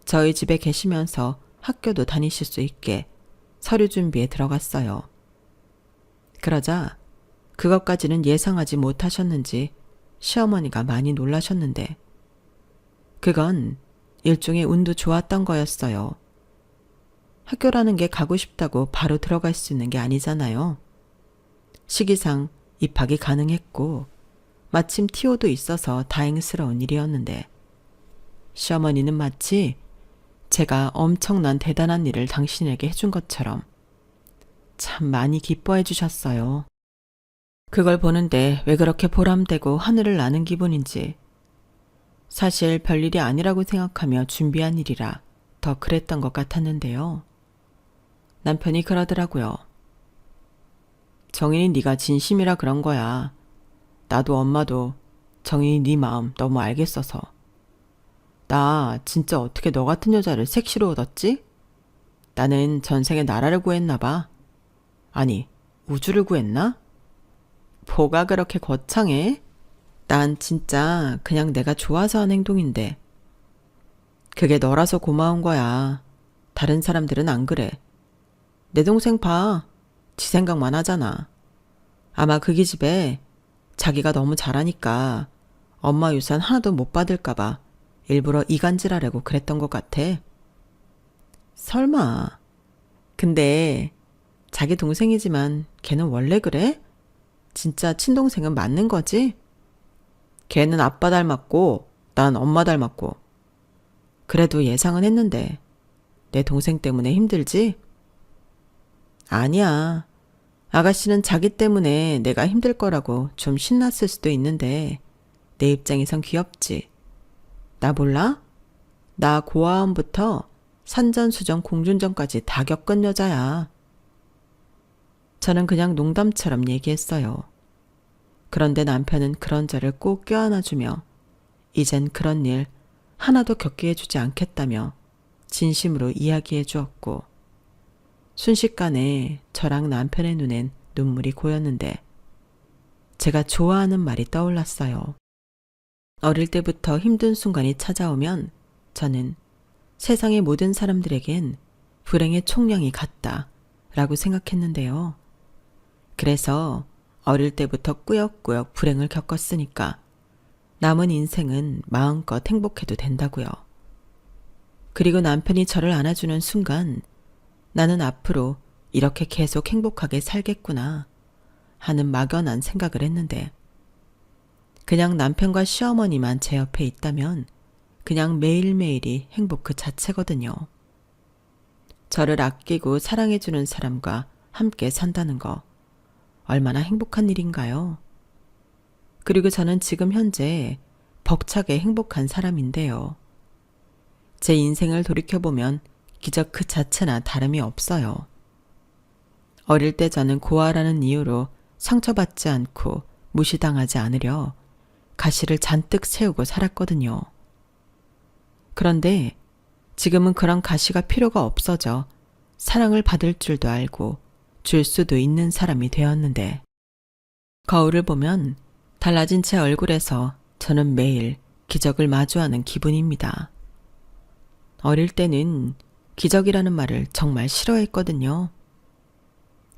저희 집에 계시면서 학교도 다니실 수 있게 서류 준비에 들어갔어요. 그러자 그것까지는 예상하지 못하셨는지 시어머니가 많이 놀라셨는데 그건 일종의 운도 좋았던 거였어요. 학교라는 게 가고 싶다고 바로 들어갈 수 있는 게 아니잖아요. 시기상 입학이 가능했고 마침 티오도 있어서 다행스러운 일이었는데 시어머니는 마치 제가 엄청난 대단한 일을 당신에게 해준 것처럼 참 많이 기뻐해 주셨어요. 그걸 보는데 왜 그렇게 보람되고 하늘을 나는 기분인지 사실 별일이 아니라고 생각하며 준비한 일이라 더 그랬던 것 같았는데요. 남편이 그러더라고요. 정인이 네가 진심이라 그런 거야. 나도 엄마도 정인이 네 마음 너무 알겠어서. 나 진짜 어떻게 너 같은 여자를 섹시로 얻었지? 나는 전생에 나라를 구했나 봐. 아니, 우주를 구했나? 뭐가 그렇게 거창해? 난 진짜 그냥 내가 좋아서 한 행동인데. 그게 너라서 고마운 거야. 다른 사람들은 안 그래. 내 동생 봐. 지 생각만 하잖아. 아마 그 기집애 자기가 너무 잘하니까 엄마 유산 하나도 못 받을까 봐 일부러 이간질하려고 그랬던 것 같아. 설마. 근데 자기 동생이지만 걔는 원래 그래? 진짜 친동생은 맞는 거지? 걔는 아빠 닮았고 난 엄마 닮았고. 그래도 예상은 했는데 내 동생 때문에 힘들지? 아니야. 아가씨는 자기 때문에 내가 힘들 거라고 좀 신났을 수도 있는데 내 입장에선 귀엽지. 나 몰라? 나 고아원부터 산전수전 공준전까지 다 겪은 여자야. 저는 그냥 농담처럼 얘기했어요. 그런데 남편은 그런 저를 꼭 껴안아주며 이젠 그런 일 하나도 겪게 해주지 않겠다며 진심으로 이야기해 주었고 순식간에 저랑 남편의 눈엔 눈물이 고였는데 제가 좋아하는 말이 떠올랐어요. 어릴 때부터 힘든 순간이 찾아오면 저는 세상의 모든 사람들에겐 불행의 총량이 같다 라고 생각했는데요. 그래서 어릴 때부터 꾸역꾸역 불행을 겪었으니까 남은 인생은 마음껏 행복해도 된다고요. 그리고 남편이 저를 안아주는 순간 나는 앞으로 이렇게 계속 행복하게 살겠구나 하는 막연한 생각을 했는데 그냥 남편과 시어머니만 제 옆에 있다면 그냥 매일매일이 행복 그 자체거든요. 저를 아끼고 사랑해주는 사람과 함께 산다는 거 얼마나 행복한 일인가요? 그리고 저는 지금 현재 벅차게 행복한 사람인데요. 제 인생을 돌이켜보면 기적 그 자체나 다름이 없어요. 어릴 때 저는 고아라는 이유로 상처받지 않고 무시당하지 않으려 가시를 잔뜩 세우고 살았거든요. 그런데 지금은 그런 가시가 필요가 없어져 사랑을 받을 줄도 알고 줄 수도 있는 사람이 되었는데 거울을 보면 달라진 제 얼굴에서 저는 매일 기적을 마주하는 기분입니다. 어릴 때는 기적이라는 말을 정말 싫어했거든요.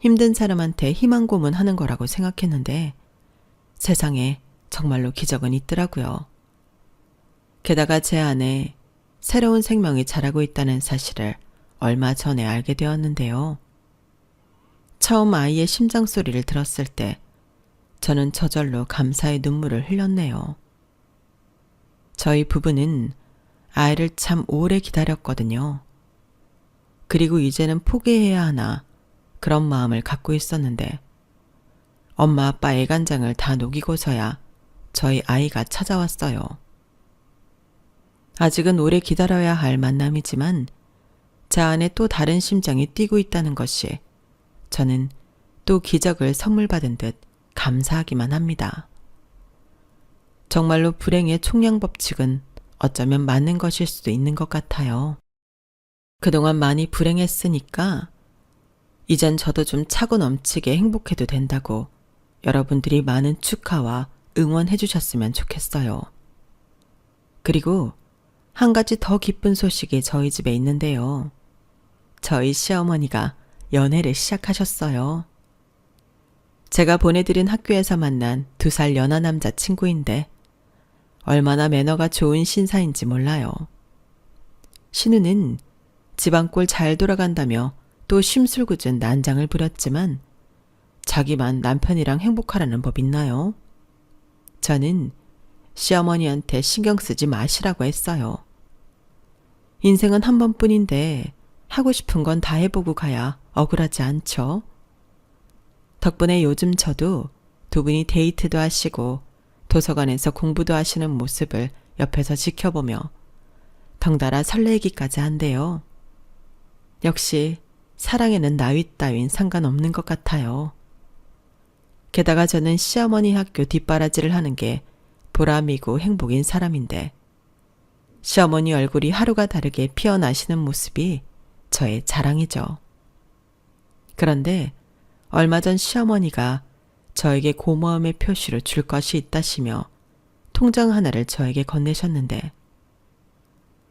힘든 사람한테 희망 고문하는 거라고 생각했는데 세상에 정말로 기적은 있더라고요. 게다가 제 안에 새로운 생명이 자라고 있다는 사실을 얼마 전에 알게 되었는데요. 처음 아이의 심장 소리를 들었을 때 저는 저절로 감사의 눈물을 흘렸네요. 저희 부부는 아이를 참 오래 기다렸거든요. 그리고 이제는 포기해야 하나 그런 마음을 갖고 있었는데 엄마 아빠 애간장을 다 녹이고서야 저희 아이가 찾아왔어요. 아직은 오래 기다려야 할 만남이지만 제 안에 또 다른 심장이 뛰고 있다는 것이 저는 또 기적을 선물 받은 듯 감사하기만 합니다. 정말로 불행의 총량 법칙은 어쩌면 맞는 것일 수도 있는 것 같아요. 그동안 많이 불행했으니까 이젠 저도 좀 차고 넘치게 행복해도 된다고 여러분들이 많은 축하와 응원해 주셨으면 좋겠어요. 그리고 한 가지 더 기쁜 소식이 저희 집에 있는데요. 저희 시어머니가 연애를 시작하셨어요. 제가 보내드린 학교에서 만난 2살 연하 남자 친구인데 얼마나 매너가 좋은 신사인지 몰라요. 신우는 집안꼴 잘 돌아간다며 또 심술궂은 난장을 부렸지만 자기만 남편이랑 행복하라는 법 있나요? 저는 시어머니한테 신경 쓰지 마시라고 했어요. 인생은 한 번뿐인데 하고 싶은 건 다 해보고 가야 억울하지 않죠? 덕분에 요즘 저도 두 분이 데이트도 하시고 도서관에서 공부도 하시는 모습을 옆에서 지켜보며 덩달아 설레기까지 한대요. 역시 사랑에는 나이 따윈 상관없는 것 같아요. 게다가 저는 시어머니 학교 뒷바라지를 하는 게 보람이고 행복인 사람인데 시어머니 얼굴이 하루가 다르게 피어나시는 모습이 저의 자랑이죠. 그런데 얼마 전 시어머니가 저에게 고마움의 표시로 줄 것이 있다시며 통장 하나를 저에게 건네셨는데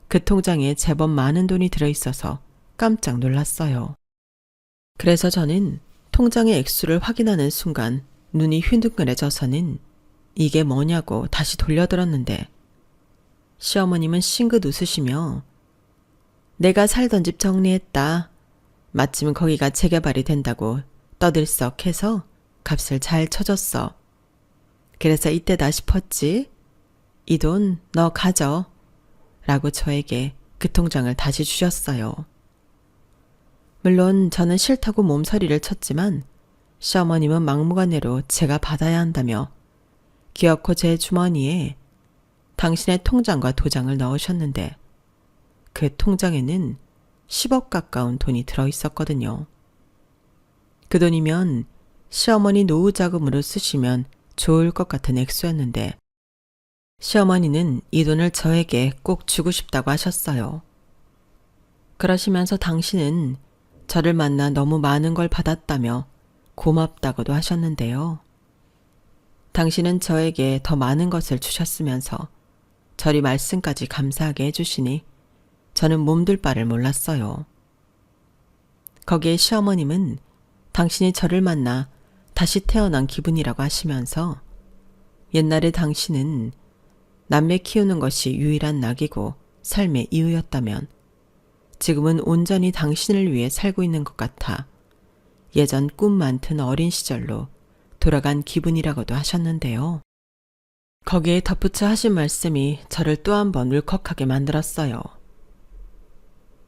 그 통장에 제법 많은 돈이 들어있어서 깜짝 놀랐어요. 그래서 저는 통장의 액수를 확인하는 순간 눈이 휘둥그레져서는 이게 뭐냐고 다시 돌려들었는데 시어머님은 싱긋 웃으시며 내가 살던 집 정리했다. 마침 거기가 재개발이 된다고 떠들썩해서 값을 잘 쳐줬어. 그래서 이때다 싶었지. 이 돈 너 가져. 라고 저에게 그 통장을 다시 주셨어요. 물론 저는 싫다고 몸서리를 쳤지만 시어머님은 막무가내로 제가 받아야 한다며 기어코 제 주머니에 당신의 통장과 도장을 넣으셨는데 그 통장에는 10억 가까운 돈이 들어있었거든요. 그 돈이면 시어머니 노후 자금으로 쓰시면 좋을 것 같은 액수였는데 시어머니는 이 돈을 저에게 꼭 주고 싶다고 하셨어요. 그러시면서 당신은 저를 만나 너무 많은 걸 받았다며 고맙다고도 하셨는데요. 당신은 저에게 더 많은 것을 주셨으면서 저리 말씀까지 감사하게 해주시니 저는 몸둘 바를 몰랐어요. 거기에 시어머님은 당신이 저를 만나 다시 태어난 기분이라고 하시면서 옛날에 당신은 남매 키우는 것이 유일한 낙이고 삶의 이유였다면 지금은 온전히 당신을 위해 살고 있는 것 같아 예전 꿈 많던 어린 시절로 돌아간 기분이라고도 하셨는데요. 거기에 덧붙여 하신 말씀이 저를 또 한 번 울컥하게 만들었어요.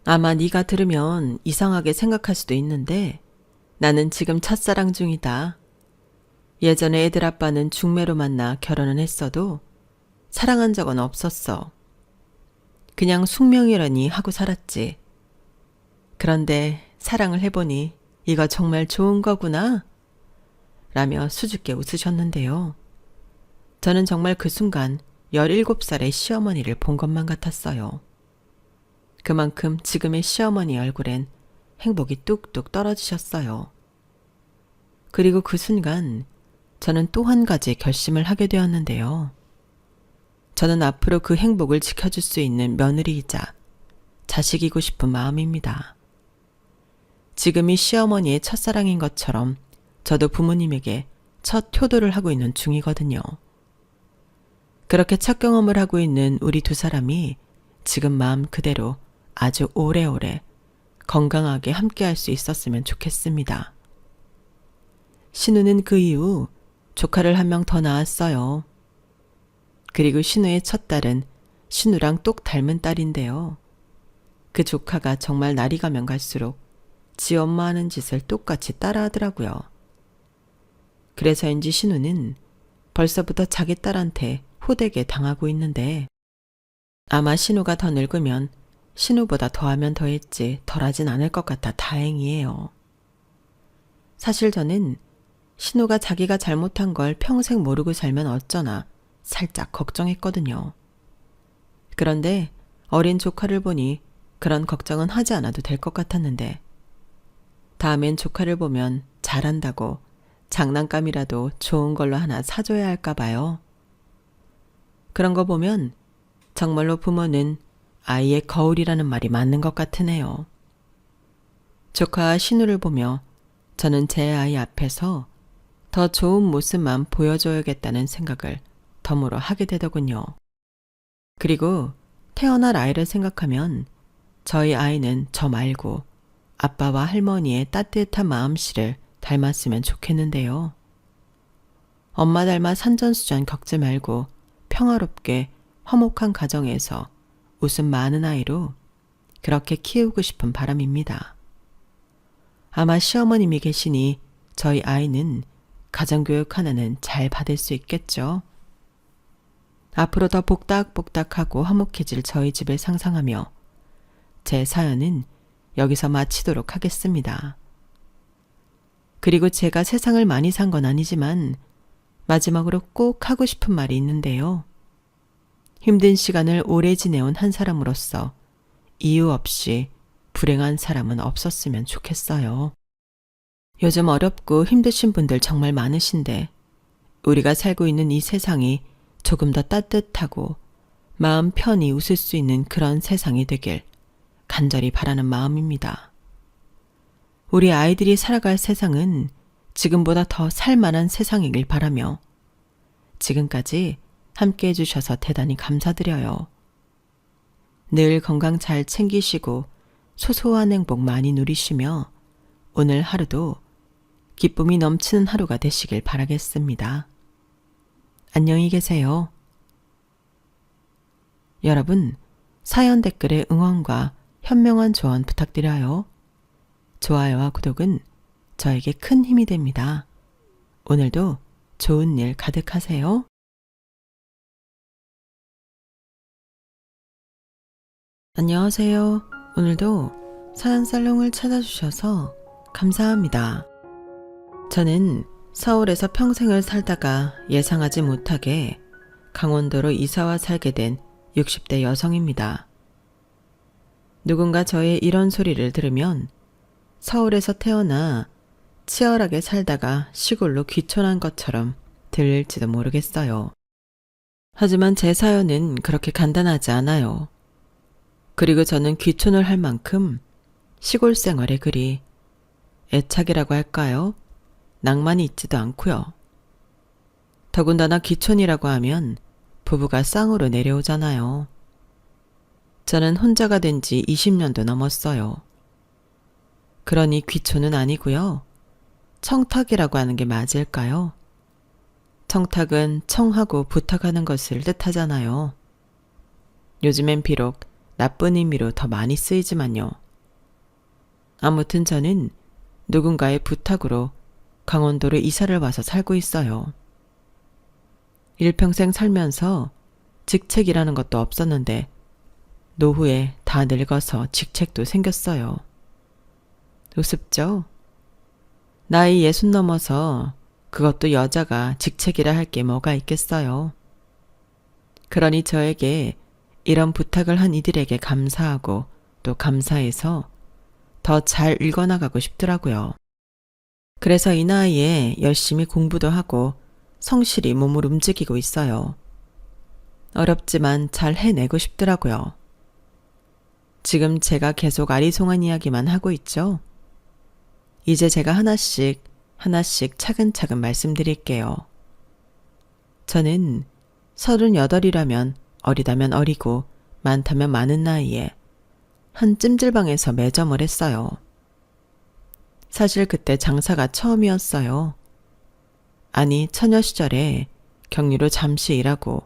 아마 네가 들으면 이상하게 생각할 수도 있는데 나는 지금 첫사랑 중이다. 예전에 애들 아빠는 중매로 만나 결혼은 했어도 사랑한 적은 없었어. 그냥 숙명이라니 하고 살았지. 그런데 사랑을 해보니 이거 정말 좋은 거구나 라며 수줍게 웃으셨는데요. 저는 정말 그 순간 17살의 시어머니를 본 것만 같았어요. 그만큼 지금의 시어머니 얼굴엔 행복이 뚝뚝 떨어지셨어요. 그리고 그 순간 저는 또 한 가지 결심을 하게 되었는데요. 저는 앞으로 그 행복을 지켜줄 수 있는 며느리이자 자식이고 싶은 마음입니다. 지금이 시어머니의 첫사랑인 것처럼 저도 부모님에게 첫 효도를 하고 있는 중이거든요. 그렇게 첫 경험을 하고 있는 우리 두 사람이 지금 마음 그대로 아주 오래오래 건강하게 함께할 수 있었으면 좋겠습니다. 신우는 그 이후 조카를 한 명 더 낳았어요. 그리고 신우의 첫 딸은 신우랑 똑 닮은 딸인데요. 그 조카가 정말 날이 가면 갈수록 지 엄마 하는 짓을 똑같이 따라하더라고요. 그래서인지 신우는 벌써부터 자기 딸한테 호되게 당하고 있는데 아마 신우가 더 늙으면 신우보다 더하면 더했지 덜하진 않을 것 같아 다행이에요. 사실 저는 신우가 자기가 잘못한 걸 평생 모르고 살면 어쩌나 살짝 걱정했거든요. 그런데 어린 조카를 보니 그런 걱정은 하지 않아도 될 것 같았는데 다음엔 조카를 보면 잘한다고 장난감이라도 좋은 걸로 하나 사줘야 할까 봐요. 그런 거 보면 정말로 부모는 아이의 거울이라는 말이 맞는 것 같으네요. 조카와 신우를 보며 저는 제 아이 앞에서 더 좋은 모습만 보여줘야겠다는 생각을 덤으로 하게 되더군요. 그리고 태어날 아이를 생각하면 저희 아이는 저 말고 아빠와 할머니의 따뜻한 마음씨를 닮았으면 좋겠는데요. 엄마 닮아 산전수전 겪지 말고 평화롭게 화목한 가정에서 웃음 많은 아이로 그렇게 키우고 싶은 바람입니다. 아마 시어머님이 계시니 저희 아이는 가정교육 하나는 잘 받을 수 있겠죠. 앞으로 더 복닥복닥하고 화목해질 저희 집을 상상하며 제 사연은 여기서 마치도록 하겠습니다. 그리고 제가 세상을 많이 산 건 아니지만 마지막으로 꼭 하고 싶은 말이 있는데요. 힘든 시간을 오래 지내온 한 사람으로서 이유 없이 불행한 사람은 없었으면 좋겠어요. 요즘 어렵고 힘드신 분들 정말 많으신데 우리가 살고 있는 이 세상이 조금 더 따뜻하고 마음 편히 웃을 수 있는 그런 세상이 되길 간절히 바라는 마음입니다. 우리 아이들이 살아갈 세상은 지금보다 더 살만한 세상이길 바라며 지금까지 함께 해주셔서 대단히 감사드려요. 늘 건강 잘 챙기시고 소소한 행복 많이 누리시며 오늘 하루도 기쁨이 넘치는 하루가 되시길 바라겠습니다. 안녕히 계세요. 여러분, 사연 댓글에 응원과 현명한 조언 부탁드려요. 좋아요와 구독은 저에게 큰 힘이 됩니다. 오늘도 좋은 일 가득하세요. 안녕하세요. 오늘도 사연 살롱을 찾아주셔서 감사합니다. 저는 서울에서 평생을 살다가 예상하지 못하게 강원도로 이사와 살게 된 60대 여성입니다. 누군가 저의 이런 소리를 들으면 서울에서 태어나 치열하게 살다가 시골로 귀촌한 것처럼 들릴지도 모르겠어요. 하지만 제 사연은 그렇게 간단하지 않아요. 그리고 저는 귀촌을 할 만큼 시골 생활에 그리 애착이라고 할까요? 낭만이 있지도 않고요. 더군다나 귀촌이라고 하면 부부가 쌍으로 내려오잖아요. 저는 혼자가 된 지 20년도 넘었어요. 그러니 귀촌은 아니고요. 청탁이라고 하는 게 맞을까요? 청탁은 청하고 부탁하는 것을 뜻하잖아요. 요즘엔 비록 나쁜 의미로 더 많이 쓰이지만요. 아무튼 저는 누군가의 부탁으로 강원도로 이사를 와서 살고 있어요. 일평생 살면서 직책이라는 것도 없었는데 노후에 다 늙어서 직책도 생겼어요. 우습죠? 나이 60 넘어서 그것도 여자가 직책이라 할 게 뭐가 있겠어요. 그러니 저에게 이런 부탁을 한 이들에게 감사하고 또 감사해서 더 잘 읽어나가고 싶더라고요. 그래서 이 나이에 열심히 공부도 하고 성실히 몸을 움직이고 있어요. 어렵지만 잘 해내고 싶더라고요. 지금 제가 계속 아리송한 이야기만 하고 있죠? 이제 제가 하나씩 차근차근 말씀드릴게요. 저는 38이라면 어리다면 어리고 많다면 많은 나이에 한 찜질방에서 매점을 했어요. 사실 그때 장사가 처음이었어요. 아니, 처녀 시절에 격리로 잠시 일하고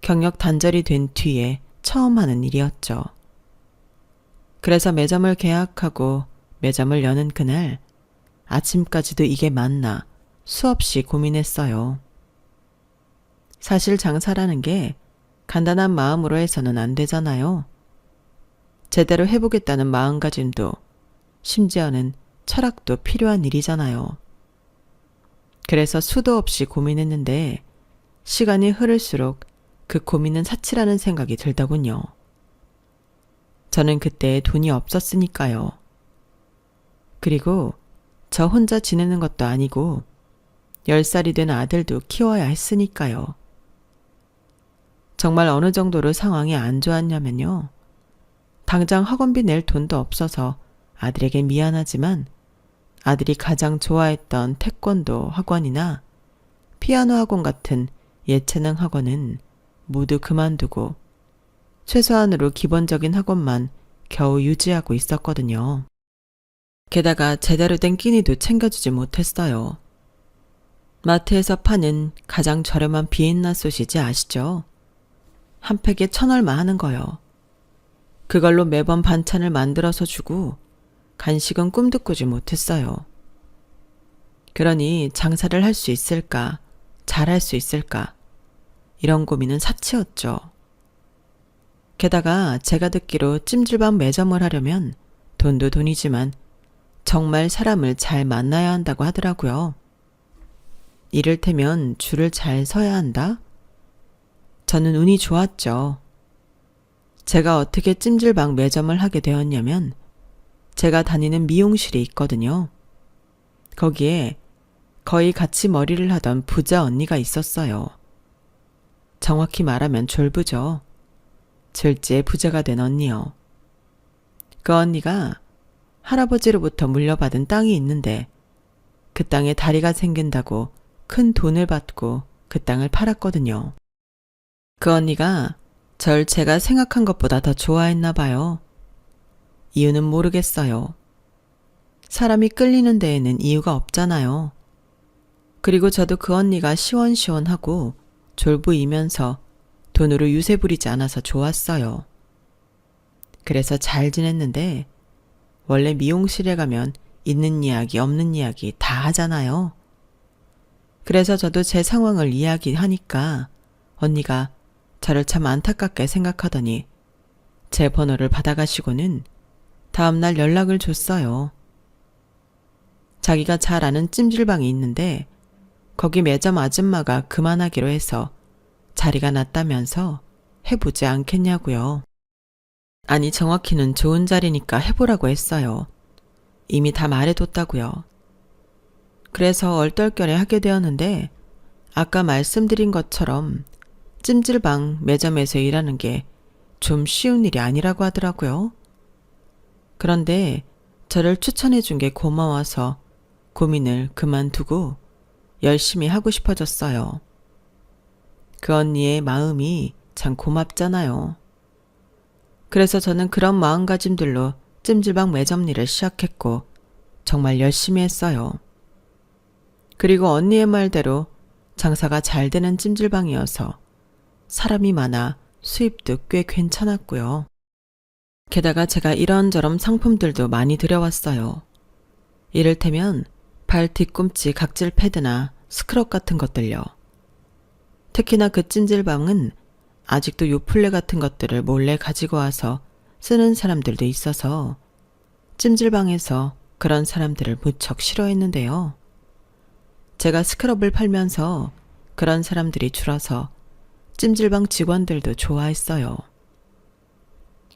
경력 단절이 된 뒤에 처음 하는 일이었죠. 그래서 매점을 계약하고 매점을 여는 그날 아침까지도 이게 맞나 수없이 고민했어요. 사실 장사라는 게 간단한 마음으로 해서는 안 되잖아요. 제대로 해보겠다는 마음가짐도 심지어는 철학도 필요한 일이잖아요. 그래서 수도 없이 고민했는데 시간이 흐를수록 그 고민은 사치라는 생각이 들더군요. 저는 그때 돈이 없었으니까요. 그리고 저 혼자 지내는 것도 아니고 10살이 된 아들도 키워야 했으니까요. 정말 어느 정도로 상황이 안 좋았냐면요. 당장 학원비 낼 돈도 없어서 아들에게 미안하지만 아들이 가장 좋아했던 태권도 학원이나 피아노 학원 같은 예체능 학원은 모두 그만두고 최소한으로 기본적인 학원만 겨우 유지하고 있었거든요. 게다가 제대로 된 끼니도 챙겨주지 못했어요. 마트에서 파는 가장 저렴한 비엔나 소시지 아시죠? 한 팩에 1,000얼마 하는 거요. 그걸로 매번 반찬을 만들어서 주고 간식은 꿈도 꾸지 못했어요. 그러니 장사를 할 수 있을까? 잘할 수 있을까? 이런 고민은 사치였죠. 게다가 제가 듣기로 찜질방 매점을 하려면 돈도 돈이지만 정말 사람을 잘 만나야 한다고 하더라고요. 이를테면 줄을 잘 서야 한다? 저는 운이 좋았죠. 제가 어떻게 찜질방 매점을 하게 되었냐면 제가 다니는 미용실이 있거든요. 거기에 거의 같이 머리를 하던 부자 언니가 있었어요. 정확히 말하면 졸부죠. 절제 부자가 된 언니요. 그 언니가 할아버지로부터 물려받은 땅이 있는데 그 땅에 다리가 생긴다고 큰 돈을 받고 그 땅을 팔았거든요. 그 언니가 절 제가 생각한 것보다 더 좋아했나 봐요. 이유는 모르겠어요. 사람이 끌리는 데에는 이유가 없잖아요. 그리고 저도 그 언니가 시원시원하고 졸부이면서 돈으로 유세 부리지 않아서 좋았어요. 그래서 잘 지냈는데 원래 미용실에 가면 있는 이야기 없는 이야기 다 하잖아요. 그래서 저도 제 상황을 이야기하니까 언니가 저를 참 안타깝게 생각하더니 제 번호를 받아가시고는 다음날 연락을 줬어요. 자기가 잘 아는 찜질방이 있는데 거기 매점 아줌마가 그만하기로 해서 자리가 났다면서 해보지 않겠냐고요. 아니 정확히는 좋은 자리니까 해보라고 했어요. 이미 다 말해뒀다고요. 그래서 얼떨결에 하게 되었는데 아까 말씀드린 것처럼 찜질방 매점에서 일하는 게 좀 쉬운 일이 아니라고 하더라고요. 그런데 저를 추천해 준 게 고마워서 고민을 그만두고 열심히 하고 싶어졌어요. 그 언니의 마음이 참 고맙잖아요. 그래서 저는 그런 마음가짐들로 찜질방 매점 일을 시작했고 정말 열심히 했어요. 그리고 언니의 말대로 장사가 잘 되는 찜질방이어서 사람이 많아 수입도 꽤 괜찮았고요. 게다가 제가 이런저런 상품들도 많이 들여왔어요. 이를테면 발 뒤꿈치 각질 패드나 스크럽 같은 것들요. 특히나 그 찜질방은 아직도 요플레 같은 것들을 몰래 가지고 와서 쓰는 사람들도 있어서 찜질방에서 그런 사람들을 무척 싫어했는데요. 제가 스크럽을 팔면서 그런 사람들이 줄어서 찜질방 직원들도 좋아했어요.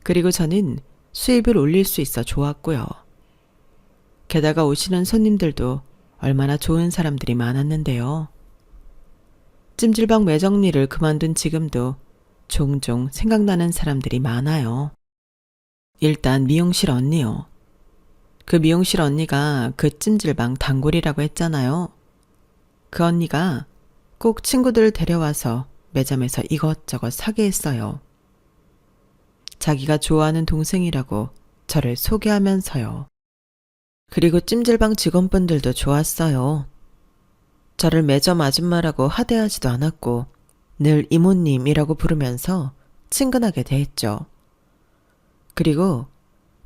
그리고 저는 수입을 올릴 수 있어 좋았고요. 게다가 오시는 손님들도 얼마나 좋은 사람들이 많았는데요. 찜질방 매점 일을 그만둔 지금도 종종 생각나는 사람들이 많아요. 일단 미용실 언니요. 그 미용실 언니가 그 찜질방 단골이라고 했잖아요. 그 언니가 꼭 친구들을 데려와서 매점에서 이것저것 사게 했어요. 자기가 좋아하는 동생이라고 저를 소개하면서요. 그리고 찜질방 직원분들도 좋았어요. 저를 매점 아줌마라고 하대하지도 않았고 늘 이모님이라고 부르면서 친근하게 대했죠. 그리고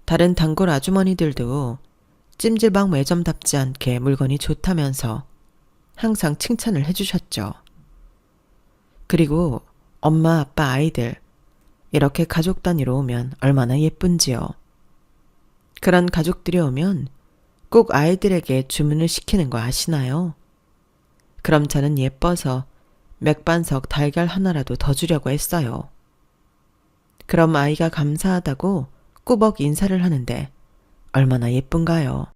다른 단골 아주머니들도 찜질방 매점답지 않게 물건이 좋다면서 항상 칭찬을 해주셨죠. 그리고 엄마, 아빠, 아이들 이렇게 가족 단위로 오면 얼마나 예쁜지요. 그런 가족들이 오면 꼭 아이들에게 주문을 시키는 거 아시나요? 그럼 저는 예뻐서 맥반석 달걀 하나라도 더 주려고 했어요. 그럼 아이가 감사하다고 꾸벅 인사를 하는데 얼마나 예쁜가요?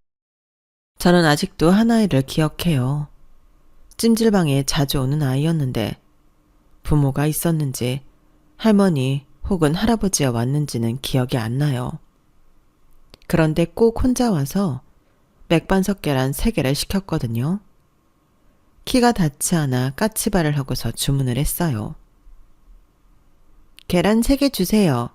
저는 아직도 한 아이를 기억해요. 찜질방에 자주 오는 아이였는데 부모가 있었는지 할머니 혹은 할아버지가 왔는지는 기억이 안 나요. 그런데 꼭 혼자 와서 맥반석 계란 3개를 시켰거든요. 키가 닿지 않아 까치발을 하고서 주문을 했어요. 계란 3개 주세요.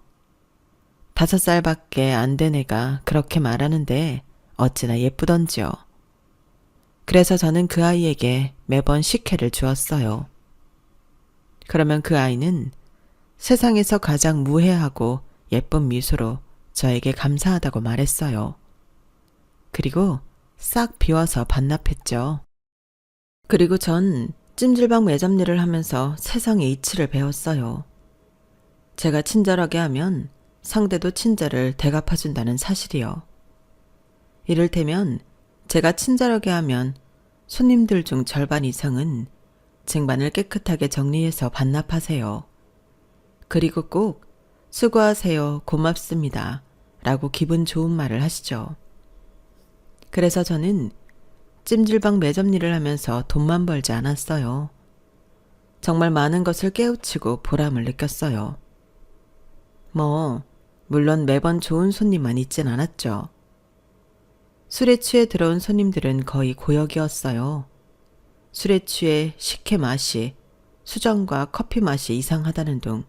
5살밖에 안 된 애가 그렇게 말하는데 어찌나 예쁘던지요. 그래서 저는 그 아이에게 매번 식혜를 주었어요. 그러면 그 아이는 세상에서 가장 무해하고 예쁜 미소로 저에게 감사하다고 말했어요. 그리고 싹 비워서 반납했죠. 그리고 전 찜질방 매점 일을 하면서 세상의 이치를 배웠어요. 제가 친절하게 하면 상대도 친절을 대갚아준다는 사실이요. 이를테면 제가 친절하게 하면 손님들 중 절반 이상은 쟁반을 깨끗하게 정리해서 반납하세요. 그리고 꼭 수고하세요, 고맙습니다 라고 기분 좋은 말을 하시죠. 그래서 저는 찜질방 매점 일을 하면서 돈만 벌지 않았어요. 정말 많은 것을 깨우치고 보람을 느꼈어요. 물론 매번 좋은 손님만 있진 않았죠. 술에 취해 들어온 손님들은 거의 고역이었어요. 술에 취해 식혜 맛이, 수정과 커피 맛이 이상하다는 둥,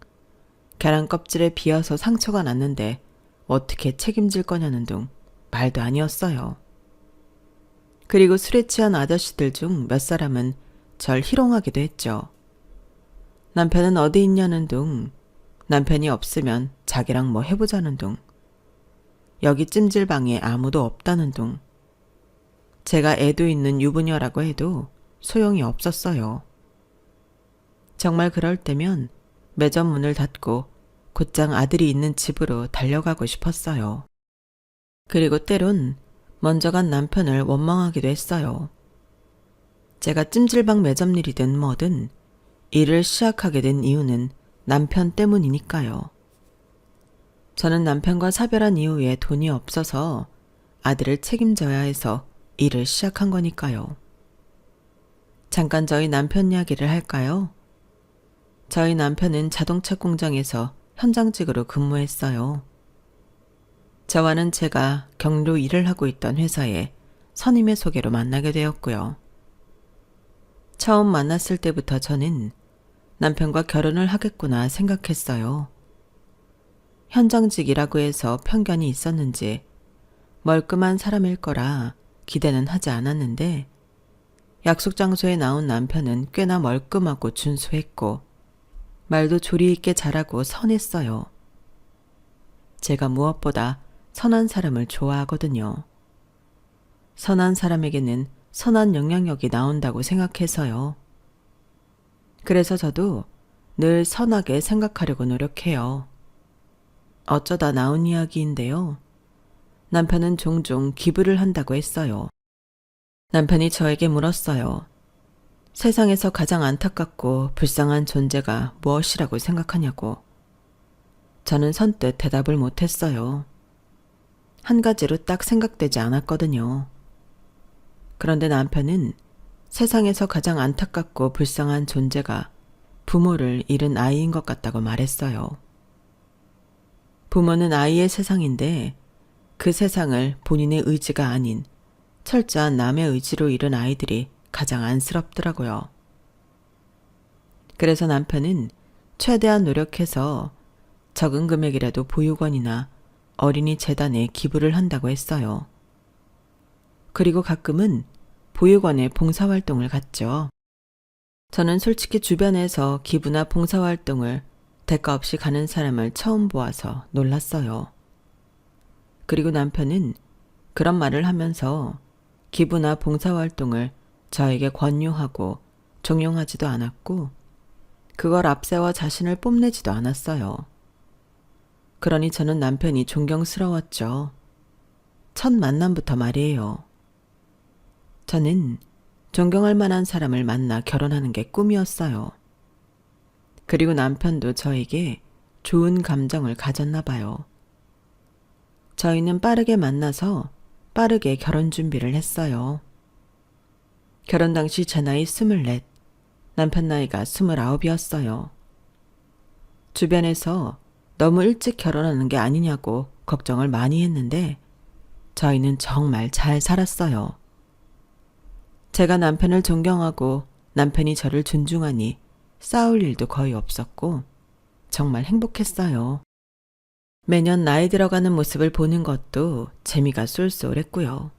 계란 껍질에 비어서 상처가 났는데 어떻게 책임질 거냐는 둥, 말도 아니었어요. 그리고 술에 취한 아저씨들 중 몇 사람은 절 희롱하기도 했죠. 남편은 어디 있냐는 둥, 남편이 없으면 자기랑 뭐 해보자는 둥, 여기 찜질방에 아무도 없다는 둥, 제가 애도 있는 유부녀라고 해도 소용이 없었어요. 정말 그럴 때면 매점 문을 닫고 곧장 아들이 있는 집으로 달려가고 싶었어요. 그리고 때론 먼저 간 남편을 원망하기도 했어요. 제가 찜질방 매점 일이든 뭐든 일을 시작하게 된 이유는 남편 때문이니까요. 저는 남편과 사별한 이후에 돈이 없어서 아들을 책임져야 해서 일을 시작한 거니까요. 잠깐 저희 남편 이야기를 할까요? 저희 남편은 자동차 공장에서 현장직으로 근무했어요. 저와는 제가 경로 일을 하고 있던 회사에 선임의 소개로 만나게 되었고요. 처음 만났을 때부터 저는 남편과 결혼을 하겠구나 생각했어요. 현장직이라고 해서 편견이 있었는지 멀끔한 사람일 거라 기대는 하지 않았는데 약속 장소에 나온 남편은 꽤나 멀끔하고 준수했고 말도 조리 있게 잘하고 선했어요. 제가 무엇보다 선한 사람을 좋아하거든요. 선한 사람에게는 선한 영향력이 나온다고 생각해서요. 그래서 저도 늘 선하게 생각하려고 노력해요. 어쩌다 나온 이야기인데요. 남편은 종종 기부를 한다고 했어요. 남편이 저에게 물었어요. 세상에서 가장 안타깝고 불쌍한 존재가 무엇이라고 생각하냐고. 저는 선뜻 대답을 못했어요. 한 가지로 딱 생각되지 않았거든요. 그런데 남편은 세상에서 가장 안타깝고 불쌍한 존재가 부모를 잃은 아이인 것 같다고 말했어요. 부모는 아이의 세상인데 그 세상을 본인의 의지가 아닌 철저한 남의 의지로 잃은 아이들이 가장 안쓰럽더라고요. 그래서 남편은 최대한 노력해서 적은 금액이라도 보육원이나 어린이 재단에 기부를 한다고 했어요. 그리고 가끔은 보육원에 봉사활동을 갔죠. 저는 솔직히 주변에서 기부나 봉사활동을 대가 없이 가는 사람을 처음 보아서 놀랐어요. 그리고 남편은 그런 말을 하면서 기부나 봉사활동을 저에게 권유하고 종용하지도 않았고 그걸 앞세워 자신을 뽐내지도 않았어요. 그러니 저는 남편이 존경스러웠죠. 첫 만남부터 말이에요. 저는 존경할 만한 사람을 만나 결혼하는 게 꿈이었어요. 그리고 남편도 저에게 좋은 감정을 가졌나 봐요. 저희는 빠르게 만나서 빠르게 결혼 준비를 했어요. 결혼 당시 제 나이 24, 남편 나이가 29이었어요. 주변에서 너무 일찍 결혼하는 게 아니냐고 걱정을 많이 했는데 저희는 정말 잘 살았어요. 제가 남편을 존경하고 남편이 저를 존중하니 싸울 일도 거의 없었고 정말 행복했어요. 매년 나이 들어가는 모습을 보는 것도 재미가 쏠쏠했고요.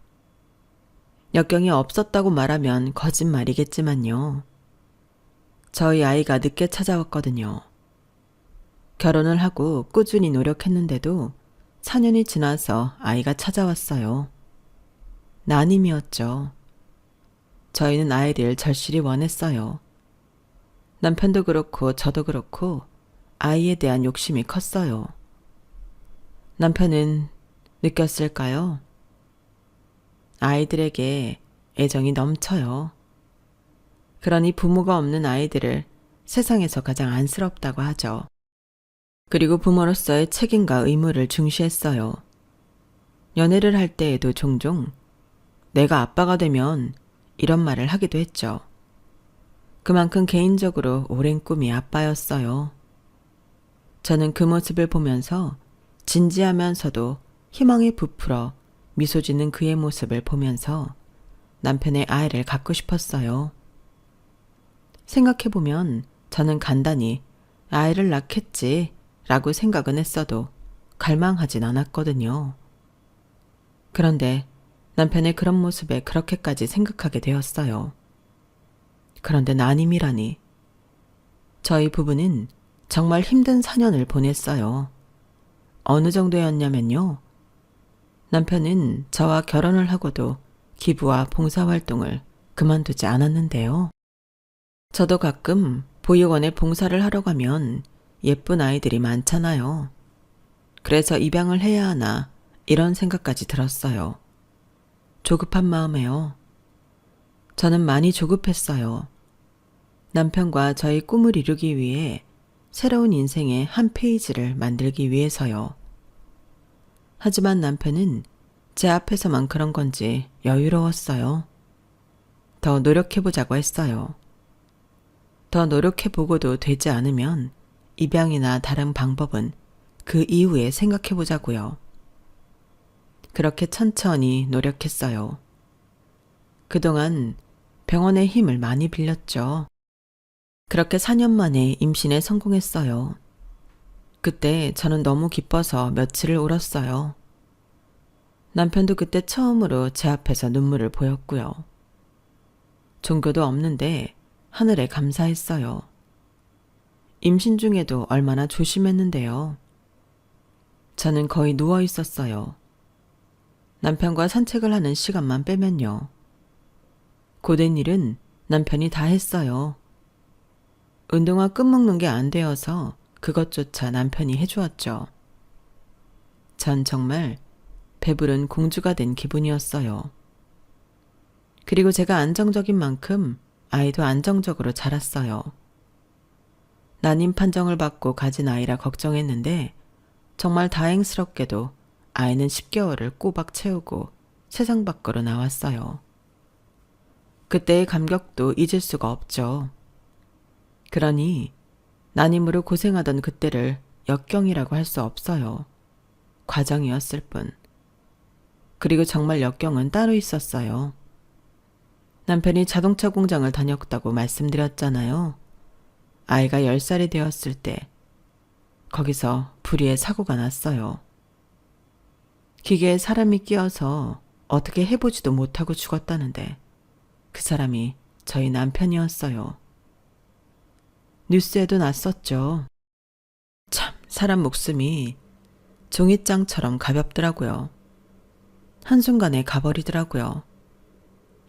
역경이 없었다고 말하면 거짓말이겠지만요. 저희 아이가 늦게 찾아왔거든요. 결혼을 하고 꾸준히 노력했는데도 4년이 지나서 아이가 찾아왔어요. 난임이었죠. 저희는 아이를 절실히 원했어요. 남편도 그렇고 저도 그렇고 아이에 대한 욕심이 컸어요. 남편은 느꼈을까요? 아이들에게 애정이 넘쳐요. 그러니 부모가 없는 아이들을 세상에서 가장 안쓰럽다고 하죠. 그리고 부모로서의 책임과 의무를 중시했어요. 연애를 할 때에도 종종 내가 아빠가 되면 이런 말을 하기도 했죠. 그만큼 개인적으로 오랜 꿈이 아빠였어요. 저는 그 모습을 보면서 진지하면서도 희망에 부풀어 미소 짓는 그의 모습을 보면서 남편의 아이를 갖고 싶었어요. 생각해보면 저는 간단히 아이를 낳겠지 라고 생각은 했어도 갈망하진 않았거든요. 그런데 남편의 그런 모습에 그렇게까지 생각하게 되었어요. 그런데 난임이라니. 저희 부부는 정말 힘든 4년을 보냈어요. 어느 정도였냐면요. 남편은 저와 결혼을 하고도 기부와 봉사활동을 그만두지 않았는데요. 저도 가끔 보육원에 봉사를 하러 가면 예쁜 아이들이 많잖아요. 그래서 입양을 해야 하나 이런 생각까지 들었어요. 조급한 마음에요. 저는 많이 조급했어요. 남편과 저의 꿈을 이루기 위해 새로운 인생의 한 페이지를 만들기 위해서요. 하지만 남편은 제 앞에서만 그런 건지 여유로웠어요. 더 노력해보자고 했어요. 더 노력해보고도 되지 않으면 입양이나 다른 방법은 그 이후에 생각해보자고요. 그렇게 천천히 노력했어요. 그동안 병원의 힘을 많이 빌렸죠. 그렇게 4년 만에 임신에 성공했어요. 그때 저는 너무 기뻐서 며칠을 울었어요. 남편도 그때 처음으로 제 앞에서 눈물을 보였고요. 종교도 없는데 하늘에 감사했어요. 임신 중에도 얼마나 조심했는데요. 저는 거의 누워 있었어요. 남편과 산책을 하는 시간만 빼면요. 고된 일은 남편이 다 했어요. 운동화 끈 묶는 게 안 되어서 그것조차 남편이 해주었죠. 전 정말 배부른 공주가 된 기분이었어요. 그리고 제가 안정적인 만큼 아이도 안정적으로 자랐어요. 난임 판정을 받고 가진 아이라 걱정했는데 정말 다행스럽게도 아이는 10개월을 꼬박 채우고 세상 밖으로 나왔어요. 그때의 감격도 잊을 수가 없죠. 그러니 난임으로 고생하던 그때를 역경이라고 할 수 없어요. 과정이었을 뿐. 그리고 정말 역경은 따로 있었어요. 남편이 자동차 공장을 다녔다고 말씀드렸잖아요. 아이가 10살이 되었을 때 거기서 불의의 사고가 났어요. 기계에 사람이 끼어서 어떻게 해보지도 못하고 죽었다는데 그 사람이 저희 남편이었어요. 뉴스에도 났었죠. 참, 사람 목숨이 종잇장처럼 가볍더라고요. 한순간에 가버리더라고요.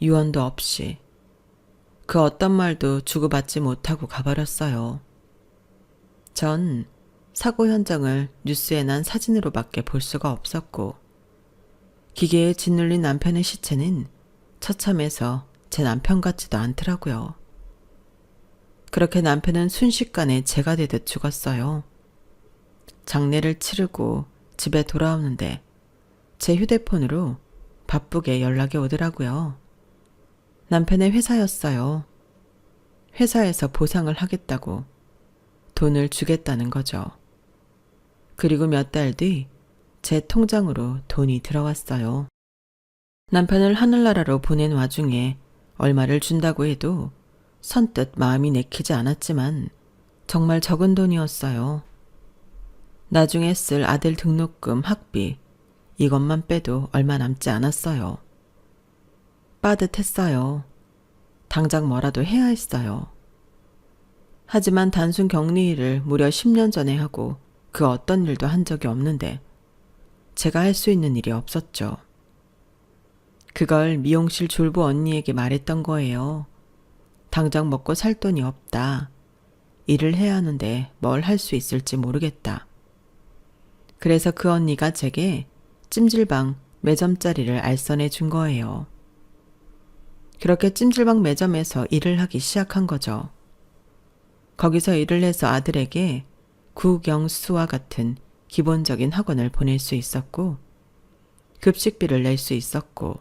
유언도 없이. 그 어떤 말도 주고받지 못하고 가버렸어요. 전 사고 현장을 뉴스에 난 사진으로밖에 볼 수가 없었고 기계에 짓눌린 남편의 시체는 처참해서 제 남편 같지도 않더라고요. 그렇게 남편은 순식간에 제가 되듯 죽었어요. 장례를 치르고 집에 돌아오는데 제 휴대폰으로 바쁘게 연락이 오더라고요. 남편의 회사였어요. 회사에서 보상을 하겠다고 돈을 주겠다는 거죠. 그리고 몇 달 뒤 제 통장으로 돈이 들어왔어요. 남편을 하늘나라로 보낸 와중에 얼마를 준다고 해도 선뜻 마음이 내키지 않았지만 정말 적은 돈이었어요. 나중에 쓸 아들 등록금, 학비 이것만 빼도 얼마 남지 않았어요. 빠듯했어요. 당장 뭐라도 해야 했어요. 하지만 단순 격리일을 무려 10년 전에 하고 그 어떤 일도 한 적이 없는데 제가 할 수 있는 일이 없었죠. 그걸 미용실 졸부 언니에게 말했던 거예요. 당장 먹고 살 돈이 없다. 일을 해야 하는데 뭘 할 수 있을지 모르겠다. 그래서 그 언니가 제게 찜질방 매점자리를 알선해 준 거예요. 그렇게 찜질방 매점에서 일을 하기 시작한 거죠. 거기서 일을 해서 아들에게 국영수와 같은 기본적인 학원을 보낼 수 있었고, 급식비를 낼 수 있었고,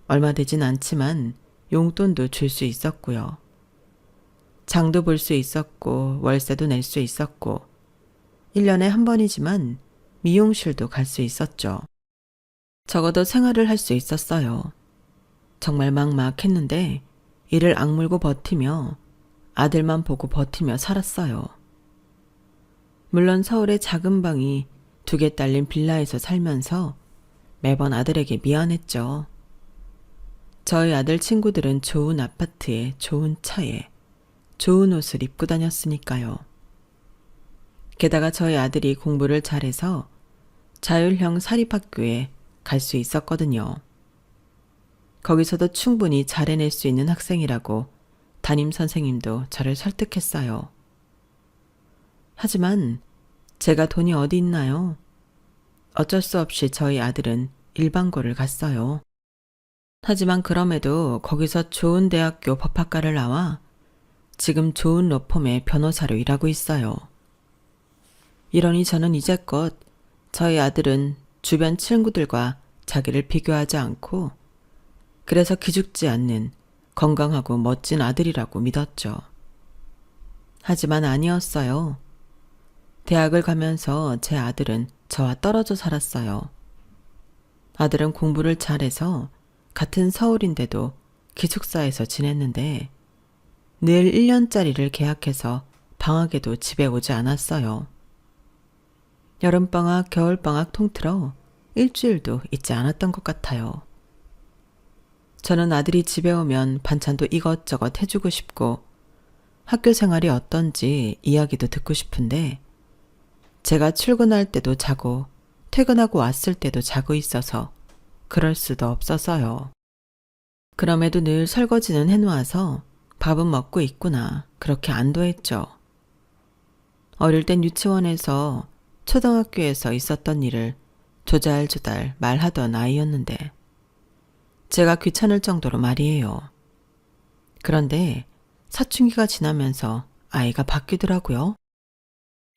얼마 되진 않지만 용돈도 줄 수 있었고요. 장도 볼 수 있었고, 월세도 낼 수 있었고, 1년에 한 번이지만 미용실도 갈 수 있었죠. 적어도 생활을 할 수 있었어요. 정말 막막했는데 이를 악물고 버티며 아들만 보고 버티며 살았어요. 물론 서울의 작은 방이 2개 딸린 빌라에서 살면서 매번 아들에게 미안했죠. 저희 아들 친구들은 좋은 아파트에 좋은 차에 좋은 옷을 입고 다녔으니까요. 게다가 저희 아들이 공부를 잘해서 자율형 사립학교에 갈 수 있었거든요. 거기서도 충분히 잘 해낼 수 있는 학생이라고 담임 선생님도 저를 설득했어요. 하지만 제가 돈이 어디 있나요? 어쩔 수 없이 저희 아들은 일반고를 갔어요. 하지만 그럼에도 거기서 좋은 대학교 법학과를 나와 지금 좋은 로펌의 변호사로 일하고 있어요. 이러니 저는 이제껏 저희 아들은 주변 친구들과 자기를 비교하지 않고 그래서 기죽지 않는 건강하고 멋진 아들이라고 믿었죠. 하지만 아니었어요. 대학을 가면서 제 아들은 저와 떨어져 살았어요. 아들은 공부를 잘해서 같은 서울인데도 기숙사에서 지냈는데 늘 1년짜리를 계약해서 방학에도 집에 오지 않았어요. 여름방학, 겨울방학 통틀어 일주일도 있지 않았던 것 같아요. 저는 아들이 집에 오면 반찬도 이것저것 해주고 싶고 학교 생활이 어떤지 이야기도 듣고 싶은데 제가 출근할 때도 자고 퇴근하고 왔을 때도 자고 있어서 그럴 수도 없어서요. 그럼에도 늘 설거지는 해놓아서 밥은 먹고 있구나 그렇게 안도했죠. 어릴 땐 유치원에서 초등학교에서 있었던 일을 조잘조잘 말하던 아이였는데 제가 귀찮을 정도로 말이에요. 그런데 사춘기가 지나면서 아이가 바뀌더라고요.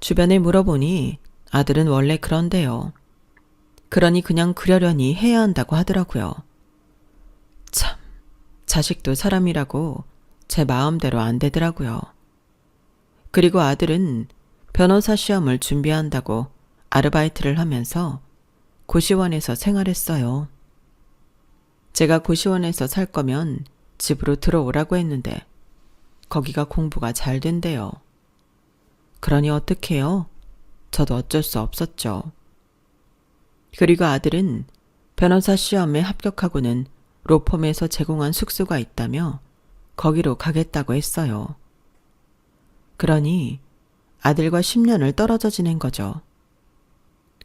주변에 물어보니 아들은 원래 그런데요. 그러니 그냥 그러려니 해야 한다고 하더라고요. 참, 자식도 사람이라고 제 마음대로 안 되더라고요. 그리고 아들은 변호사 시험을 준비한다고 아르바이트를 하면서 고시원에서 생활했어요. 제가 고시원에서 살 거면 집으로 들어오라고 했는데 거기가 공부가 잘 된대요. 그러니 어떡해요? 저도 어쩔 수 없었죠. 그리고 아들은 변호사 시험에 합격하고는 로펌에서 제공한 숙소가 있다며 거기로 가겠다고 했어요. 그러니 아들과 10년을 떨어져 지낸 거죠.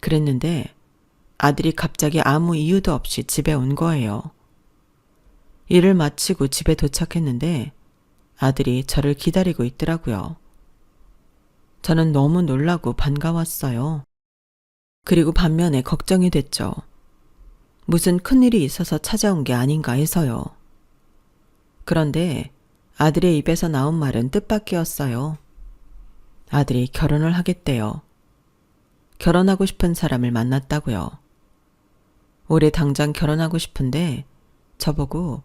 그랬는데 아들이 갑자기 아무 이유도 없이 집에 온 거예요. 일을 마치고 집에 도착했는데 아들이 저를 기다리고 있더라고요. 저는 너무 놀라고 반가웠어요. 그리고 반면에 걱정이 됐죠. 무슨 큰일이 있어서 찾아온 게 아닌가 해서요. 그런데 아들의 입에서 나온 말은 뜻밖이었어요. 아들이 결혼을 하겠대요. 결혼하고 싶은 사람을 만났다고요. 올해 당장 결혼하고 싶은데 저보고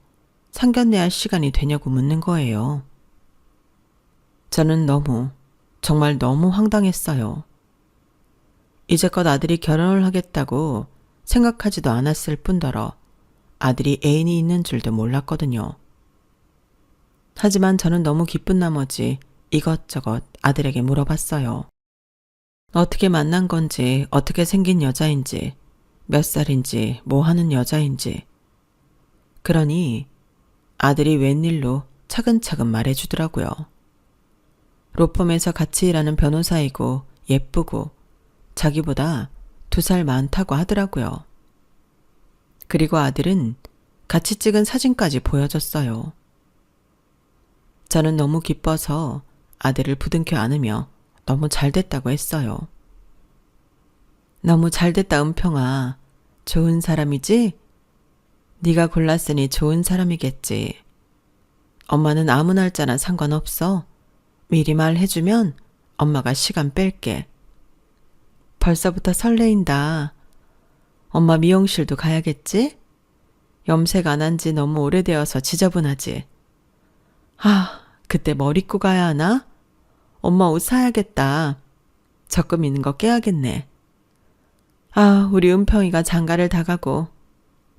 상견례할 시간이 되냐고 묻는 거예요. 저는 정말 너무 황당했어요. 이제껏 아들이 결혼을 하겠다고 생각하지도 않았을 뿐더러 아들이 애인이 있는 줄도 몰랐거든요. 하지만 저는 너무 기쁜 나머지 이것저것 아들에게 물어봤어요. 어떻게 만난 건지, 어떻게 생긴 여자인지, 몇 살인지, 뭐 하는 여자인지. 그러니 아들이 웬일로 차근차근 말해주더라고요. 로펌에서 같이 일하는 변호사이고 예쁘고 자기보다 2살 많다고 하더라고요. 그리고 아들은 같이 찍은 사진까지 보여줬어요. 저는 너무 기뻐서 아들을 부둥켜 안으며 너무 잘됐다고 했어요. 너무 잘됐다 은평아. 좋은 사람이지? 네가 골랐으니 좋은 사람이겠지. 엄마는 아무 날짜나 상관없어. 미리 말해주면 엄마가 시간 뺄게. 벌써부터 설레인다. 엄마 미용실도 가야겠지? 염색 안 한 지 너무 오래되어서 지저분하지. 그때 머리 고 가야 하나? 엄마 옷 사야겠다. 적금 있는 거 깨야겠네. 우리 은평이가 장가를 다 가고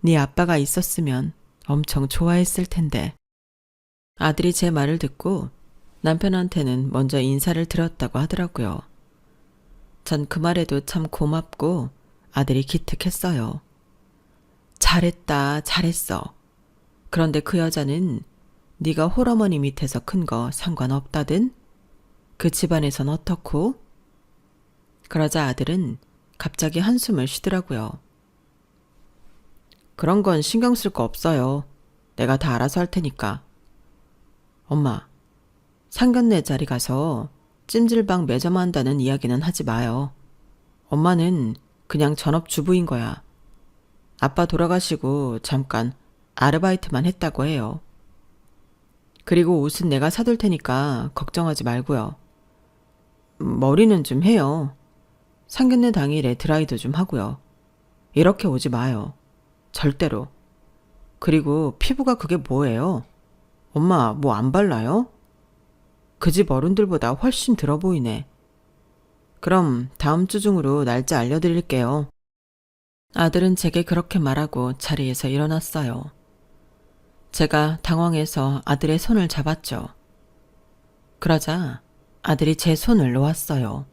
네 아빠가 있었으면 엄청 좋아했을 텐데. 아들이 제 말을 듣고 남편한테는 먼저 인사를 드렸다고 하더라고요. 전 그 말에도 참 고맙고 아들이 기특했어요. 잘했다, 잘했어. 그런데 그 여자는 네가 홀어머니 밑에서 큰 거 상관없다든? 그 집안에선 어떻고? 그러자 아들은 갑자기 한숨을 쉬더라고요. 그런 건 신경 쓸 거 없어요. 내가 다 알아서 할 테니까. 엄마, 상견례 자리 가서 찜질방 매점한다는 이야기는 하지 마요. 엄마는 그냥 전업주부인 거야. 아빠 돌아가시고 잠깐 아르바이트만 했다고 해요. 그리고 옷은 내가 사둘 테니까 걱정하지 말고요. 머리는 좀 해요. 상견례 당일에 드라이도 좀 하고요. 이렇게 오지 마요. 절대로. 그리고 피부가 그게 뭐예요? 엄마 뭐 안 발라요? 그 집 어른들보다 훨씬 들어 보이네. 그럼 다음 주 중으로 날짜 알려드릴게요. 아들은 제게 그렇게 말하고 자리에서 일어났어요. 제가 당황해서 아들의 손을 잡았죠. 그러자 아들이 제 손을 놓았어요.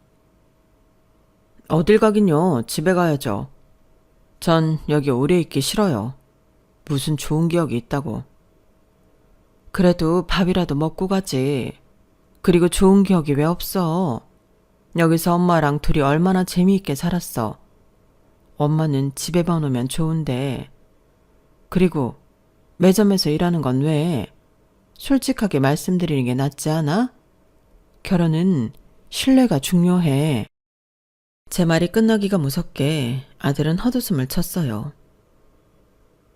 어딜 가긴요. 집에 가야죠. 전 여기 오래 있기 싫어요. 무슨 좋은 기억이 있다고. 그래도 밥이라도 먹고 가지. 그리고 좋은 기억이 왜 없어. 여기서 엄마랑 둘이 얼마나 재미있게 살았어. 엄마는 집에만 오면 좋은데. 그리고 매점에서 일하는 건 왜? 솔직하게 말씀드리는 게 낫지 않아? 결혼은 신뢰가 중요해. 제 말이 끝나기가 무섭게 아들은 헛웃음을 쳤어요.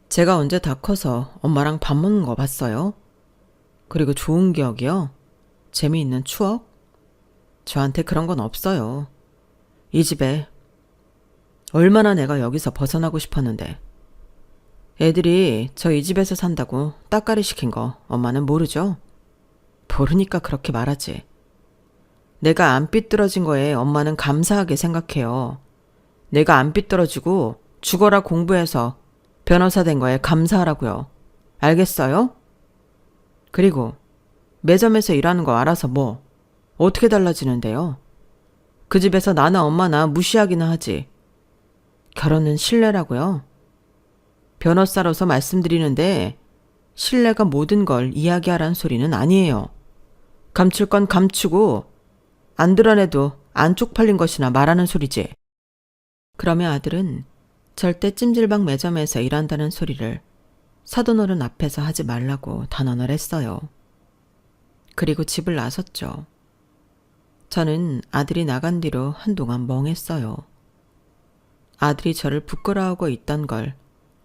제가 언제 다 커서 엄마랑 밥 먹는 거 봤어요? 그리고 좋은 기억이요? 재미있는 추억? 저한테 그런 건 없어요. 이 집에 얼마나 내가 여기서 벗어나고 싶었는데. 애들이 저 이 집에서 산다고 따까리 시킨 거 엄마는 모르죠? 모르니까 그렇게 말하지. 내가 안 삐뚤어진 거에 엄마는 감사하게 생각해요. 내가 안 삐뚤어지고 죽어라 공부해서 변호사 된 거에 감사하라고요. 알겠어요? 그리고 매점에서 일하는 거 알아서 뭐 어떻게 달라지는데요? 그 집에서 나나 엄마나 무시하기나 하지. 결혼은 신뢰라고요. 변호사로서 말씀드리는데 신뢰가 모든 걸 이야기하란 소리는 아니에요. 감출 건 감추고 안 드러내도 안 쪽팔린 것이나 말하는 소리지. 그러며 아들은 절대 찜질방 매점에서 일한다는 소리를 사돈어른 앞에서 하지 말라고 단언을 했어요. 그리고 집을 나섰죠. 저는 아들이 나간 뒤로 한동안 멍했어요. 아들이 저를 부끄러워하고 있던 걸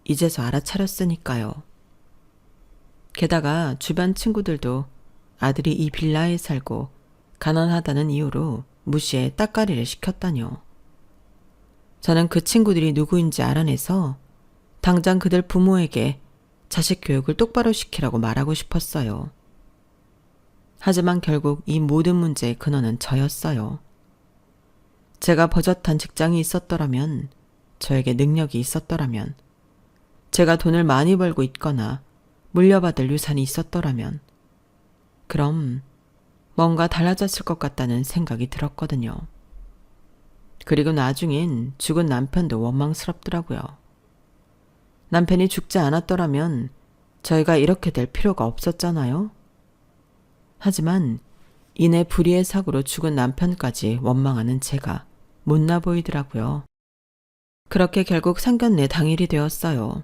이제서 알아차렸으니까요. 게다가 주변 친구들도 아들이 이 빌라에 살고 가난하다는 이유로 무시해 따까리를 시켰다뇨. 저는 그 친구들이 누구인지 알아내서 당장 그들 부모에게 자식 교육을 똑바로 시키라고 말하고 싶었어요. 하지만 결국 이 모든 문제의 근원은 저였어요. 제가 버젓한 직장이 있었더라면, 저에게 능력이 있었더라면, 제가 돈을 많이 벌고 있거나 물려받을 유산이 있었더라면, 그럼 뭔가 달라졌을 것 같다는 생각이 들었거든요. 그리고 나중엔 죽은 남편도 원망스럽더라고요. 남편이 죽지 않았더라면 저희가 이렇게 될 필요가 없었잖아요. 하지만 이내 불의의 사고로 죽은 남편까지 원망하는 제가 못나 보이더라고요. 그렇게 결국 상견례 당일이 되었어요.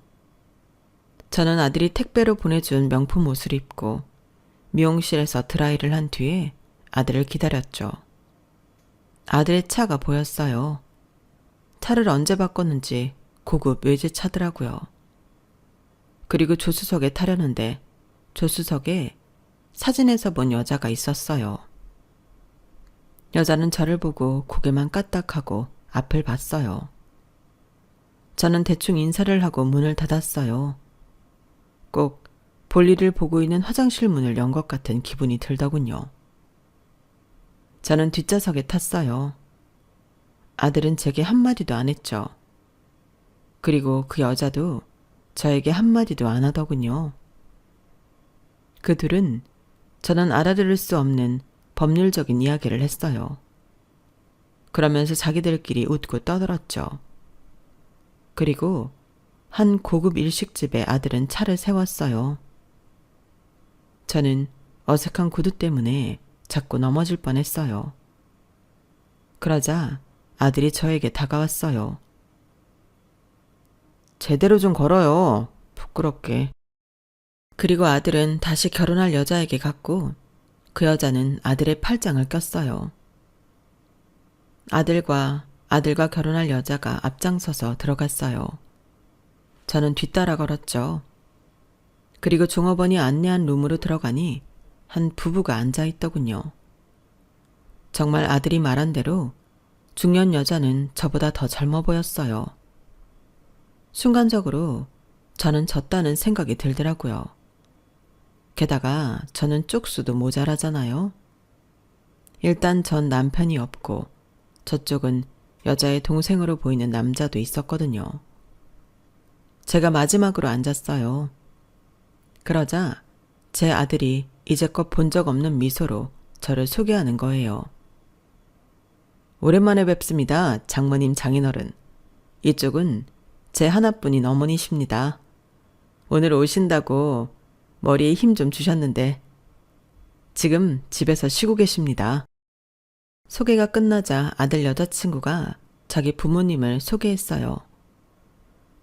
저는 아들이 택배로 보내준 명품 옷을 입고 미용실에서 드라이를 한 뒤에 아들을 기다렸죠. 아들의 차가 보였어요. 차를 언제 바꿨는지 고급 외제차더라고요. 그리고 조수석에 타려는데 조수석에 사진에서 본 여자가 있었어요. 여자는 저를 보고 고개만 까딱하고 앞을 봤어요. 저는 대충 인사를 하고 문을 닫았어요. 꼭 볼일을 보고 있는 화장실 문을 연 것 같은 기분이 들더군요. 저는 뒷좌석에 탔어요. 아들은 제게 한마디도 안 했죠. 그리고 그 여자도 저에게 한마디도 안 하더군요. 그 둘은 저는 알아들을 수 없는 법률적인 이야기를 했어요. 그러면서 자기들끼리 웃고 떠들었죠. 그리고 한 고급 일식집에 아들은 차를 세웠어요. 저는 어색한 구두 때문에 자꾸 넘어질 뻔했어요. 그러자 아들이 저에게 다가왔어요. 제대로 좀 걸어요. 부끄럽게. 그리고 아들은 다시 결혼할 여자에게 갔고 그 여자는 아들의 팔짱을 꼈어요. 아들과 결혼할 여자가 앞장서서 들어갔어요. 저는 뒤따라 걸었죠. 그리고 종업원이 안내한 룸으로 들어가니 한 부부가 앉아 있더군요. 정말 아들이 말한 대로 중년 여자는 저보다 더 젊어 보였어요. 순간적으로 저는 졌다는 생각이 들더라고요. 게다가 저는 쪽수도 모자라잖아요. 일단 전 남편이 없고 저쪽은 여자의 동생으로 보이는 남자도 있었거든요. 제가 마지막으로 앉았어요. 그러자 제 아들이 이제껏 본 적 없는 미소로 저를 소개하는 거예요. 오랜만에 뵙습니다. 장모님 장인어른. 이쪽은 제 하나뿐인 어머니십니다. 오늘 오신다고 머리에 힘 좀 주셨는데 지금 집에서 쉬고 계십니다. 소개가 끝나자 아들 여자친구가 자기 부모님을 소개했어요.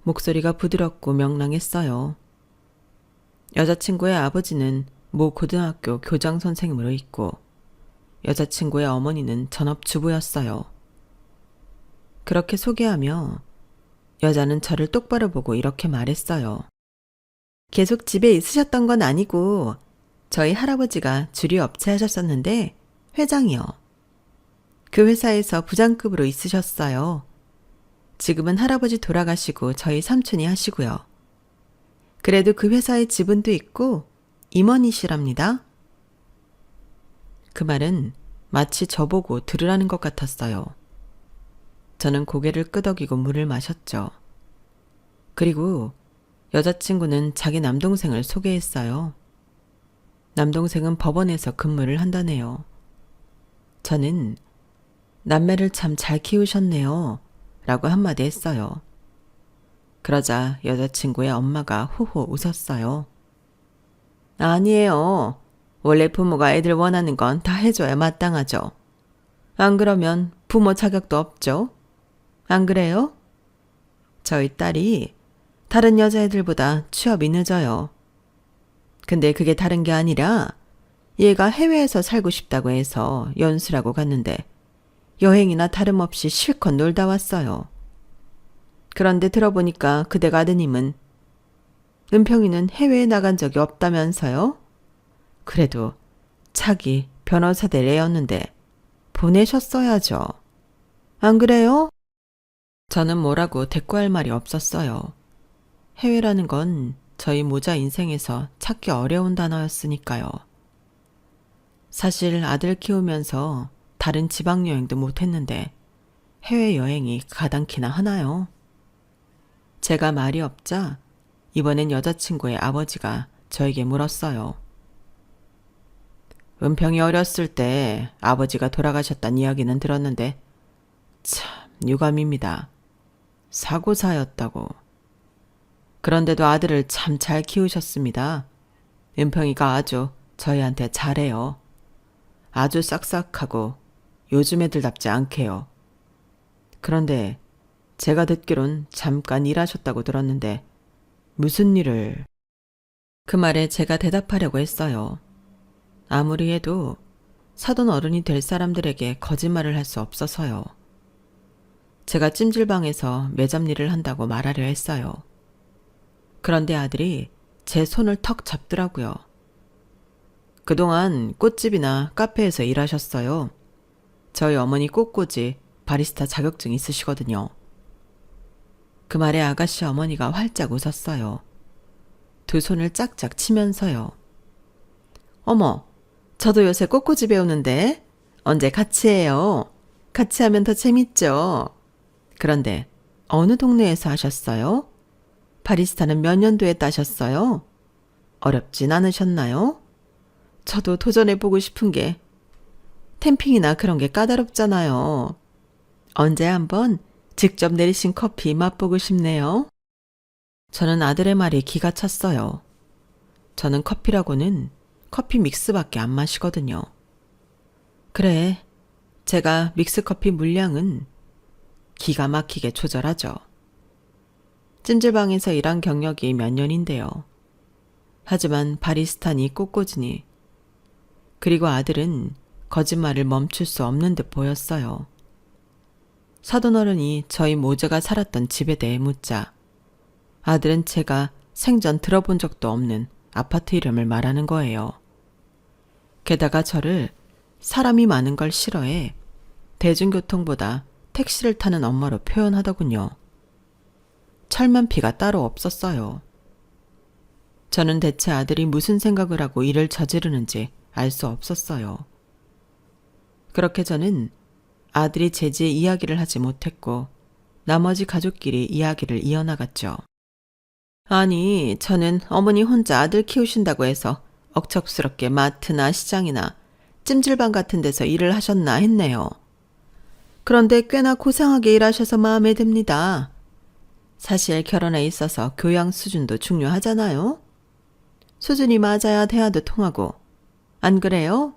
목소리가 부드럽고 명랑했어요. 여자친구의 아버지는 모 고등학교 교장 선생님으로 있고 여자친구의 어머니는 전업주부였어요. 그렇게 소개하며 여자는 저를 똑바로 보고 이렇게 말했어요. 계속 집에 있으셨던 건 아니고 저희 할아버지가 주류 업체 하셨었는데 회장이요. 그 회사에서 부장급으로 있으셨어요. 지금은 할아버지 돌아가시고 저희 삼촌이 하시고요. 그래도 그 회사에 지분도 있고 임원이시랍니다. 그 말은 마치 저보고 들으라는 것 같았어요. 저는 고개를 끄덕이고 물을 마셨죠. 그리고 여자친구는 자기 남동생을 소개했어요. 남동생은 법원에서 근무를 한다네요. 저는 남매를 참 잘 키우셨네요. 라고 한마디 했어요. 그러자 여자친구의 엄마가 호호 웃었어요. 아니에요. 원래 부모가 애들 원하는 건 다 해줘야 마땅하죠. 안 그러면 부모 자격도 없죠. 안 그래요? 저희 딸이 다른 여자애들보다 취업이 늦어요. 근데 그게 다른 게 아니라 얘가 해외에서 살고 싶다고 해서 연수라고 갔는데 여행이나 다름없이 실컷 놀다 왔어요. 그런데 들어보니까 그댁 아드님은 은평이는 해외에 나간 적이 없다면서요? 그래도 차기 변호사들 애였는데 보내셨어야죠. 안 그래요? 저는 뭐라고 대꾸할 말이 없었어요. 해외라는 건 저희 모자 인생에서 찾기 어려운 단어였으니까요. 사실 아들 키우면서 다른 지방여행도 못했는데 해외여행이 가당키나 하나요? 제가 말이 없자 이번엔 여자친구의 아버지가 저에게 물었어요. 은평이 어렸을 때 아버지가 돌아가셨단 이야기는 들었는데 참 유감입니다. 사고사였다고. 그런데도 아들을 참 잘 키우셨습니다. 은평이가 아주 저희한테 잘해요. 아주 싹싹하고 요즘 애들답지 않게요. 그런데 제가 듣기론 잠깐 일하셨다고 들었는데 무슨 일을... 그 말에 제가 대답하려고 했어요. 아무리 해도 사돈 어른이 될 사람들에게 거짓말을 할 수 없어서요. 제가 찜질방에서 매점 일을 한다고 말하려 했어요. 그런데 아들이 제 손을 턱 잡더라고요. 그동안 꽃집이나 카페에서 일하셨어요. 저희 어머니 꽃꽂이 바리스타 자격증 있으시거든요. 그 말에 아가씨 어머니가 활짝 웃었어요. 두 손을 짝짝 치면서요. 어머, 저도 요새 꽃꽂이 배우는데 언제 같이 해요? 같이 하면 더 재밌죠? 그런데 어느 동네에서 하셨어요? 바리스타는 몇 년도에 따셨어요? 어렵진 않으셨나요? 저도 도전해보고 싶은 게 템핑이나 그런 게 까다롭잖아요. 언제 한번 직접 내리신 커피 맛보고 싶네요. 저는 아들의 말이 기가 찼어요. 저는 커피라고는 커피 믹스밖에 안 마시거든요. 그래, 제가 믹스커피 물량은 기가 막히게 조절하죠. 찜질방에서 일한 경력이 몇 년인데요. 하지만 바리스타니 꽃꽂이니 그리고 아들은 거짓말을 멈출 수 없는 듯 보였어요. 사돈어른이 저희 모자가 살았던 집에 대해 묻자 아들은 제가 생전 들어본 적도 없는 아파트 이름을 말하는 거예요. 게다가 저를 사람이 많은 걸 싫어해 대중교통보다 택시를 타는 엄마로 표현하더군요. 철만피가 따로 없었어요. 저는 대체 아들이 무슨 생각을 하고 일을 저지르는지 알 수 없었어요. 그렇게 저는 아들이 제지에 이야기를 하지 못했고 나머지 가족끼리 이야기를 이어나갔죠. 아니, 저는 어머니 혼자 아들 키우신다고 해서 억척스럽게 마트나 시장이나 찜질방 같은 데서 일을 하셨나 했네요. 그런데 꽤나 고상하게 일하셔서 마음에 듭니다. 사실 결혼에 있어서 교양 수준도 중요하잖아요. 수준이 맞아야 대화도 통하고. 안 그래요?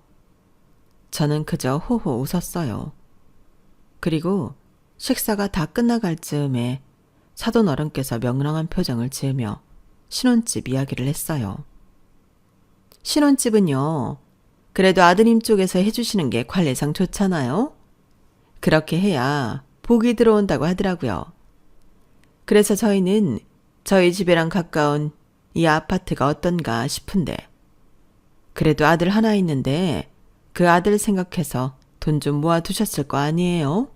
저는 그저 호호 웃었어요. 그리고 식사가 다 끝나갈 즈음에 사돈 어른께서 명랑한 표정을 지으며 신혼집 이야기를 했어요. 신혼집은요, 그래도 아드님 쪽에서 해주시는 게 관례상 좋잖아요. 그렇게 해야 복이 들어온다고 하더라고요. 그래서 저희는 저희 집이랑 가까운 이 아파트가 어떤가 싶은데 그래도 아들 하나 있는데 그 아들 생각해서 돈 좀 모아두셨을 거 아니에요?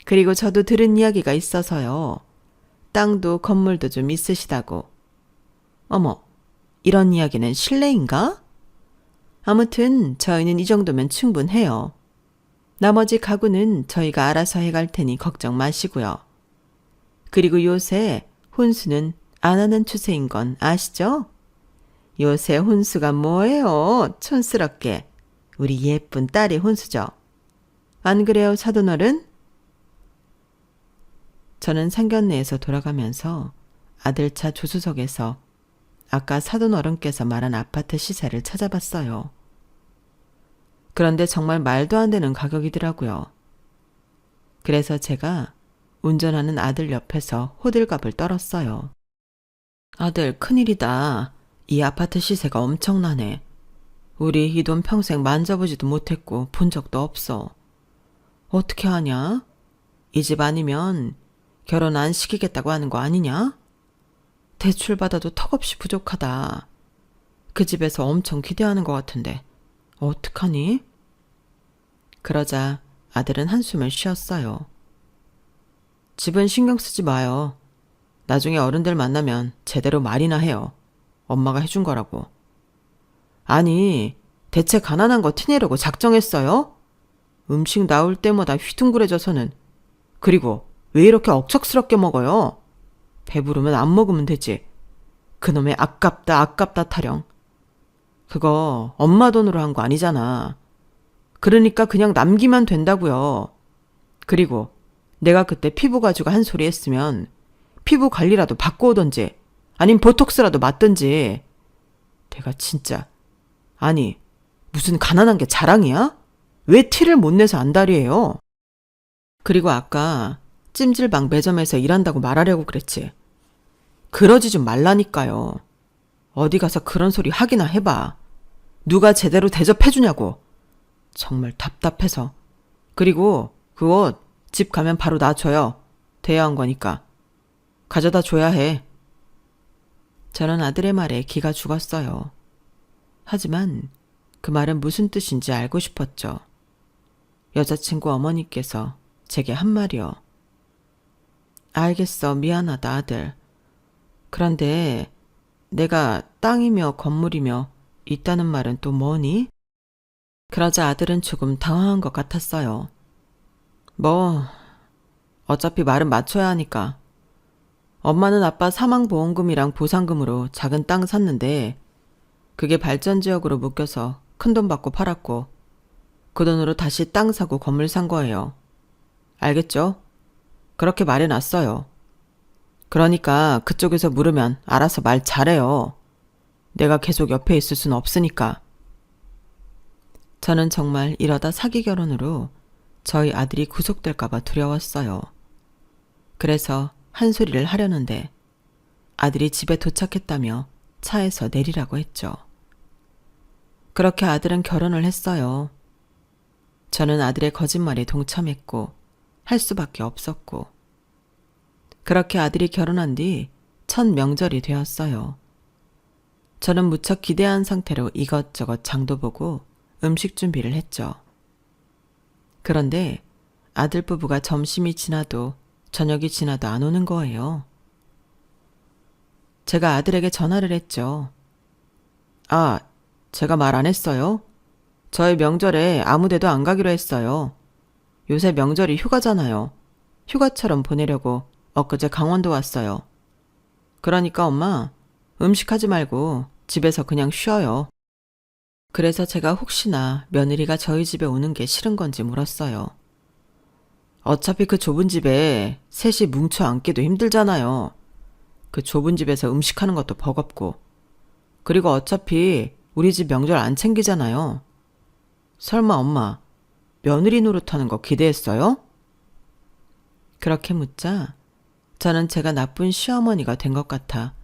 그리고 저도 들은 이야기가 있어서요. 땅도 건물도 좀 있으시다고. 어머, 이런 이야기는 실례인가? 아무튼 저희는 이 정도면 충분해요. 나머지 가구는 저희가 알아서 해갈 테니 걱정 마시고요. 그리고 요새 혼수는 안 하는 추세인 건 아시죠? 요새 혼수가 뭐예요? 촌스럽게. 우리 예쁜 딸이 혼수죠. 안 그래요, 사돈어른? 저는 상견례에서 돌아가면서 아들 차 조수석에서 아까 사돈어른께서 말한 아파트 시세를 찾아봤어요. 그런데 정말 말도 안 되는 가격이더라고요. 그래서 제가 운전하는 아들 옆에서 호들갑을 떨었어요. 아들, 큰일이다. 이 아파트 시세가 엄청나네. 우리 이 돈 평생 만져보지도 못했고 본 적도 없어. 어떻게 하냐? 이 집 아니면 결혼 안 시키겠다고 하는 거 아니냐? 대출 받아도 턱없이 부족하다. 그 집에서 엄청 기대하는 것 같은데 어떡하니? 그러자 아들은 한숨을 쉬었어요. 집은 신경 쓰지 마요. 나중에 어른들 만나면 제대로 말이나 해요. 엄마가 해준 거라고. 아니, 대체 가난한 거 티내려고 작정했어요? 음식 나올 때마다 휘둥그레져서는. 그리고 왜 이렇게 억척스럽게 먹어요? 배부르면 안 먹으면 되지. 그놈의 아깝다 타령. 그거 엄마 돈으로 한 거 아니잖아. 그러니까 그냥 남기면 된다고요. 그리고 내가 그때 피부 가지고 한 소리 했으면 피부 관리라도 받고 오던지 아님 보톡스라도 맞던지. 내가 진짜. 아니, 무슨 가난한 게 자랑이야? 왜 티를 못 내서 안달이에요? 그리고 아까 찜질방 매점에서 일한다고 말하려고 그랬지. 그러지 좀 말라니까요. 어디 가서 그런 소리 하기나 해봐. 누가 제대로 대접해주냐고. 정말 답답해서. 그리고 그 옷 집 가면 바로 놔줘요. 대여한 거니까. 가져다 줘야 해. 저는 아들의 말에 기가 죽었어요. 하지만 그 말은 무슨 뜻인지 알고 싶었죠. 여자친구 어머니께서 제게 한 말이요. 알겠어, 미안하다 아들. 그런데 내가 땅이며 건물이며 있다는 말은 또 뭐니? 그러자 아들은 조금 당황한 것 같았어요. 어차피 말은 맞춰야 하니까. 엄마는 아빠 사망보험금이랑 보상금으로 작은 땅 샀는데 그게 발전지역으로 묶여서 큰돈 받고 팔았고 그 돈으로 다시 땅 사고 건물 산 거예요. 알겠죠? 그렇게 말해놨어요. 그러니까 그쪽에서 물으면 알아서 말 잘해요. 내가 계속 옆에 있을 순 없으니까. 저는 정말 이러다 사기 결혼으로 저희 아들이 구속될까봐 두려웠어요. 그래서 한 소리를 하려는데 아들이 집에 도착했다며 차에서 내리라고 했죠. 그렇게 아들은 결혼을 했어요. 저는 아들의 거짓말에 동참했고 할 수밖에 없었고 그렇게 아들이 결혼한 뒤 첫 명절이 되었어요. 저는 무척 기대한 상태로 이것저것 장도 보고 음식 준비를 했죠. 그런데 아들 부부가 점심이 지나도 저녁이 지나도 안 오는 거예요. 제가 아들에게 전화를 했죠. 아, 제가 말 안 했어요? 저희 명절에 아무 데도 안 가기로 했어요. 요새 명절이 휴가잖아요. 휴가처럼 보내려고 엊그제 강원도 왔어요. 그러니까 엄마, 음식하지 말고 집에서 그냥 쉬어요. 그래서 제가 혹시나 며느리가 저희 집에 오는 게 싫은 건지 물었어요. 어차피 그 좁은 집에 셋이 뭉쳐 앉기도 힘들잖아요. 그 좁은 집에서 음식하는 것도 버겁고. 그리고 어차피 우리 집 명절 안 챙기잖아요. 설마 엄마, 며느리 노릇하는 거 기대했어요? 그렇게 묻자 저는 제가 나쁜 시어머니가 된 것 같아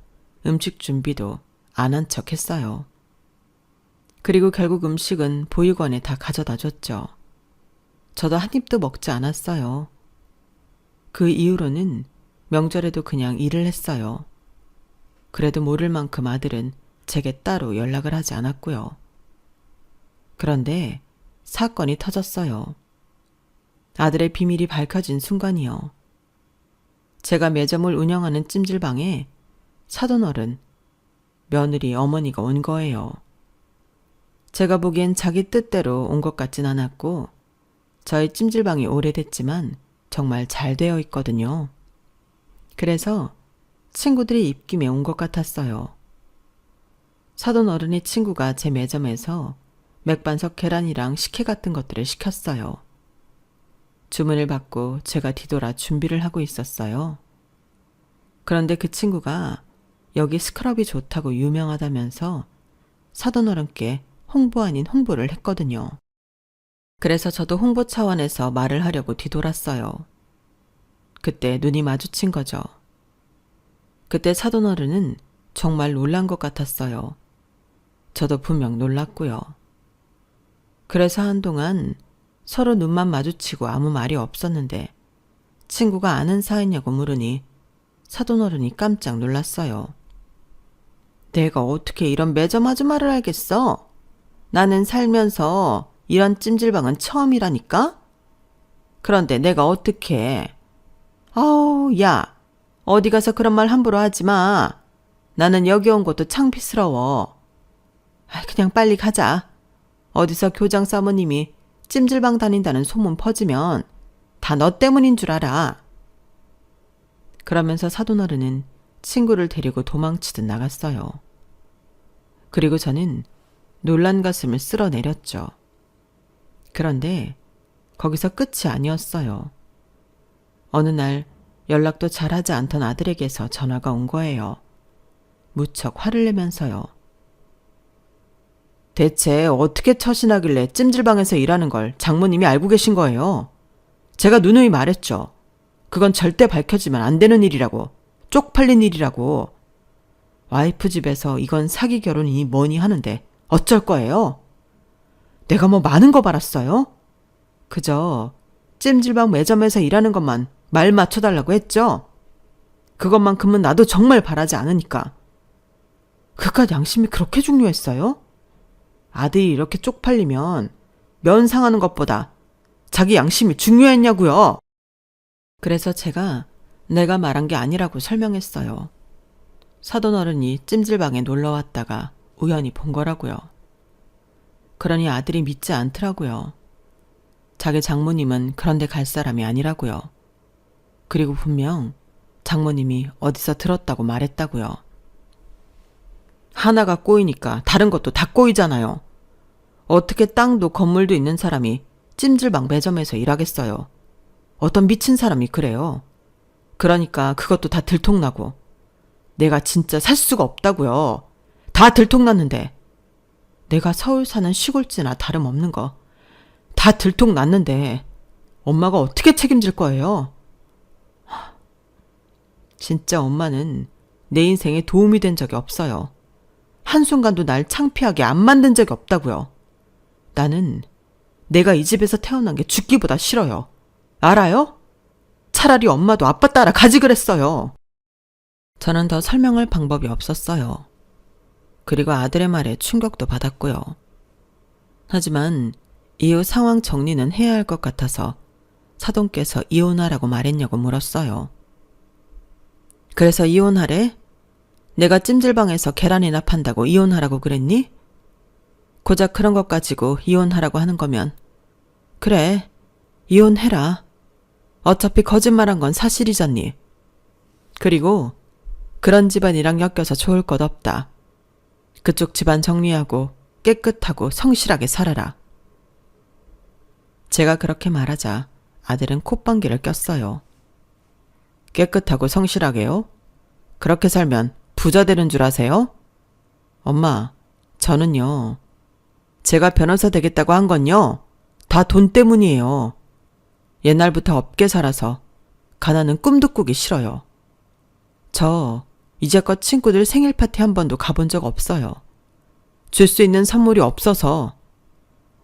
음식 준비도 안 한 척 했어요. 그리고 결국 음식은 보육원에 다 가져다 줬죠. 저도 한 입도 먹지 않았어요. 그 이후로는 명절에도 그냥 일을 했어요. 그래도 모를 만큼 아들은 제게 따로 연락을 하지 않았고요. 그런데 사건이 터졌어요. 아들의 비밀이 밝혀진 순간이요. 제가 매점을 운영하는 찜질방에 사돈어른, 며느리 어머니가 온 거예요. 제가 보기엔 자기 뜻대로 온 것 같진 않았고 저희 찜질방이 오래됐지만 정말 잘 되어 있거든요. 그래서 친구들이 입김에 온 것 같았어요. 사돈어른의 친구가 제 매점에서 맥반석 계란이랑 식혜 같은 것들을 시켰어요. 주문을 받고 제가 뒤돌아 준비를 하고 있었어요. 그런데 그 친구가 여기 스크럽이 좋다고 유명하다면서 사돈어른께 홍보 아닌 홍보를 했거든요. 그래서 저도 홍보 차원에서 말을 하려고 뒤돌았어요. 그때 눈이 마주친 거죠. 그때 사돈어른은 정말 놀란 것 같았어요. 저도 분명 놀랐고요. 그래서 한동안 서로 눈만 마주치고 아무 말이 없었는데 친구가 아는 사이냐고 물으니 사돈어른이 깜짝 놀랐어요. 내가 어떻게 이런 매점 아줌마를 알겠어? 나는 살면서 이런 찜질방은 처음이라니까? 그런데 내가 어떻게? 아우, 야, 어디 가서 그런 말 함부로 하지 마. 나는 여기 온 것도 창피스러워. 그냥 빨리 가자. 어디서 교장 사모님이 찜질방 다닌다는 소문 퍼지면 다 너 때문인 줄 알아. 그러면서 사돈어른은 친구를 데리고 도망치듯 나갔어요. 그리고 저는 놀란 가슴을 쓸어내렸죠. 그런데 거기서 끝이 아니었어요. 어느 날 연락도 잘하지 않던 아들에게서 전화가 온 거예요. 무척 화를 내면서요. 대체 어떻게 처신하길래 찜질방에서 일하는 걸 장모님이 알고 계신 거예요? 제가 누누이 말했죠. 그건 절대 밝혀지면 안 되는 일이라고. 쪽팔린 일이라고. 와이프 집에서 이건 사기 결혼이니 뭐니 하는데 어쩔 거예요? 내가 뭐 많은 거 바랐어요? 그저 찜질방 매점에서 일하는 것만 말 맞춰달라고 했죠? 그것만큼은 나도 정말 바라지 않으니까. 그깟 양심이 그렇게 중요했어요? 아들이 이렇게 쪽팔리면 면 상하는 것보다 자기 양심이 중요했냐고요. 그래서 제가 내가 말한 게 아니라고 설명했어요. 사돈 어른이 찜질방에 놀러 왔다가 우연히 본 거라고요. 그러니 아들이 믿지 않더라고요. 자기 장모님은 그런데 갈 사람이 아니라고요. 그리고 분명 장모님이 어디서 들었다고 말했다고요. 하나가 꼬이니까 다른 것도 다 꼬이잖아요. 어떻게 땅도 건물도 있는 사람이 찜질방 매점에서 일하겠어요. 어떤 미친 사람이 그래요. 그러니까 그것도 다 들통나고. 내가 진짜 살 수가 없다고요. 다 들통났는데. 내가 서울 사는 시골지나 다름없는 거. 다 들통났는데 엄마가 어떻게 책임질 거예요? 진짜 엄마는 내 인생에 도움이 된 적이 없어요. 한순간도 날 창피하게 안 만든 적이 없다고요. 나는 내가 이 집에서 태어난 게 죽기보다 싫어요. 알아요? 차라리 엄마도 아빠 따라 가지 그랬어요. 저는 더 설명할 방법이 없었어요. 그리고 아들의 말에 충격도 받았고요. 하지만 이후 상황 정리는 해야 할 것 같아서 사돈께서 이혼하라고 말했냐고 물었어요. 그래서 이혼하래? 내가 찜질방에서 계란이나 판다고 이혼하라고 그랬니? 고작 그런 것 가지고 이혼하라고 하는 거면 그래, 이혼해라. 어차피 거짓말한 건 사실이잖니. 그리고 그런 집안이랑 엮여서 좋을 것 없다. 그쪽 집안 정리하고 깨끗하고 성실하게 살아라. 제가 그렇게 말하자 아들은 콧방귀를 꼈어요. 깨끗하고 성실하게요? 그렇게 살면 부자 되는 줄 아세요? 엄마, 저는요. 제가 변호사 되겠다고 한 건요. 다 돈 때문이에요. 옛날부터 없게 살아서 가난은 꿈도 꾸기 싫어요. 저 이제껏 친구들 생일 파티 한 번도 가본 적 없어요. 줄 수 있는 선물이 없어서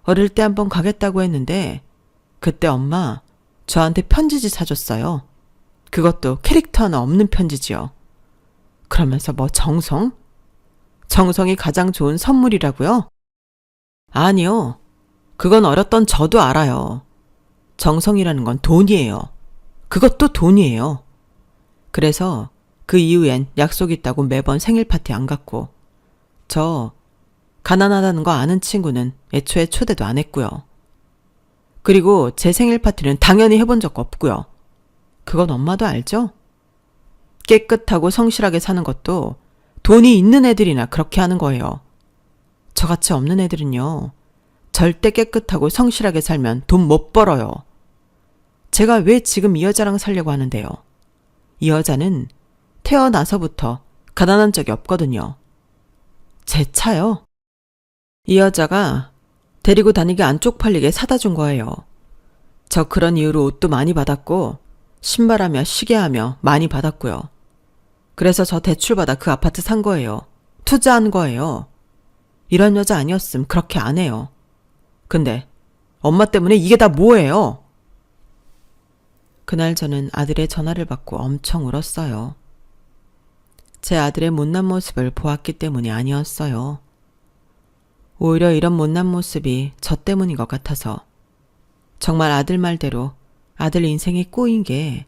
어릴 때 한 번 가겠다고 했는데 그때 엄마 저한테 편지지 사줬어요. 그것도 캐릭터 하나 없는 편지지요. 그러면서 뭐 정성? 정성이 가장 좋은 선물이라고요? 아니요. 그건 어렸던 저도 알아요. 정성이라는 건 돈이에요. 그것도 돈이에요. 그래서 그 이후엔 약속 있다고 매번 생일 파티 안 갔고 저 가난하다는 거 아는 친구는 애초에 초대도 안 했고요. 그리고 제 생일 파티는 당연히 해본 적 없고요. 그건 엄마도 알죠? 깨끗하고 성실하게 사는 것도 돈이 있는 애들이나 그렇게 하는 거예요. 저같이 없는 애들은요. 절대 깨끗하고 성실하게 살면 돈 못 벌어요. 제가 왜 지금 이 여자랑 살려고 하는데요. 이 여자는 태어나서부터 가난한 적이 없거든요. 제 차요. 이 여자가 데리고 다니기 안 쪽팔리게 사다 준 거예요. 저 그런 이유로 옷도 많이 받았고 신발하며 시계하며 많이 받았고요. 그래서 저 대출받아 그 아파트 산 거예요. 투자한 거예요. 이런 여자 아니었음 그렇게 안 해요. 근데 엄마 때문에 이게 다 뭐예요? 그날 저는 아들의 전화를 받고 엄청 울었어요. 제 아들의 못난 모습을 보았기 때문이 아니었어요. 오히려 이런 못난 모습이 저 때문인 것 같아서 정말 아들 말대로 아들 인생에 꼬인 게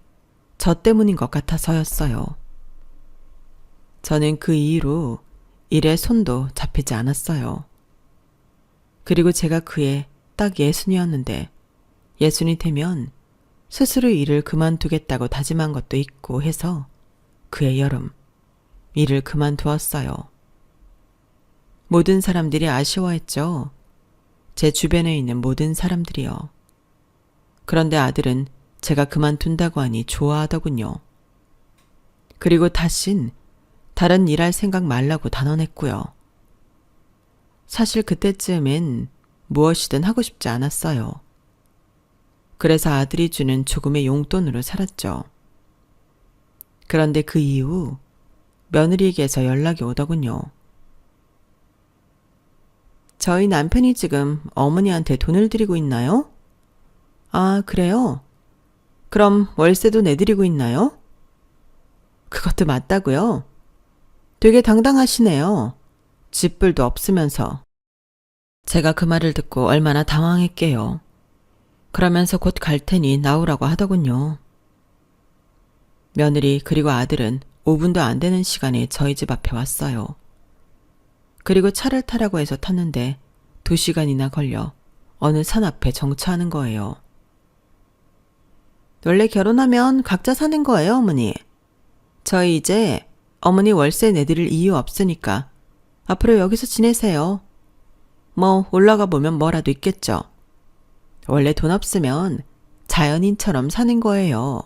저 때문인 것 같아서였어요. 저는 그 이후로 일에 손도 잡히지 않았어요. 그리고 제가 그의 딱 예순이었는데 예순이 되면 스스로 일을 그만두겠다고 다짐한 것도 있고 해서 그해 여름 일을 그만두었어요. 모든 사람들이 아쉬워했죠. 제 주변에 있는 모든 사람들이요. 그런데 아들은 제가 그만둔다고 하니 좋아하더군요. 그리고 다신 다른 일할 생각 말라고 단언했고요. 사실 그때쯤엔 무엇이든 하고 싶지 않았어요. 그래서 아들이 주는 조금의 용돈으로 살았죠. 그런데 그 이후 며느리에게서 연락이 오더군요. 저희 남편이 지금 어머니한테 돈을 드리고 있나요? 아, 그래요? 그럼 월세도 내드리고 있나요? 그것도 맞다고요? 되게 당당하시네요. 집불도 없으면서. 제가 그 말을 듣고 얼마나 당황했게요. 그러면서 곧 갈 테니 나오라고 하더군요. 며느리 그리고 아들은 5분도 안 되는 시간에 저희 집 앞에 왔어요. 그리고 차를 타라고 해서 탔는데 2시간이나 걸려 어느 산 앞에 정차하는 거예요. 원래 결혼하면 각자 사는 거예요, 어머니. 저희 이제 어머니 월세 내드릴 이유 없으니까 앞으로 여기서 지내세요. 뭐 올라가 보면 뭐라도 있겠죠. 원래 돈 없으면 자연인처럼 사는 거예요.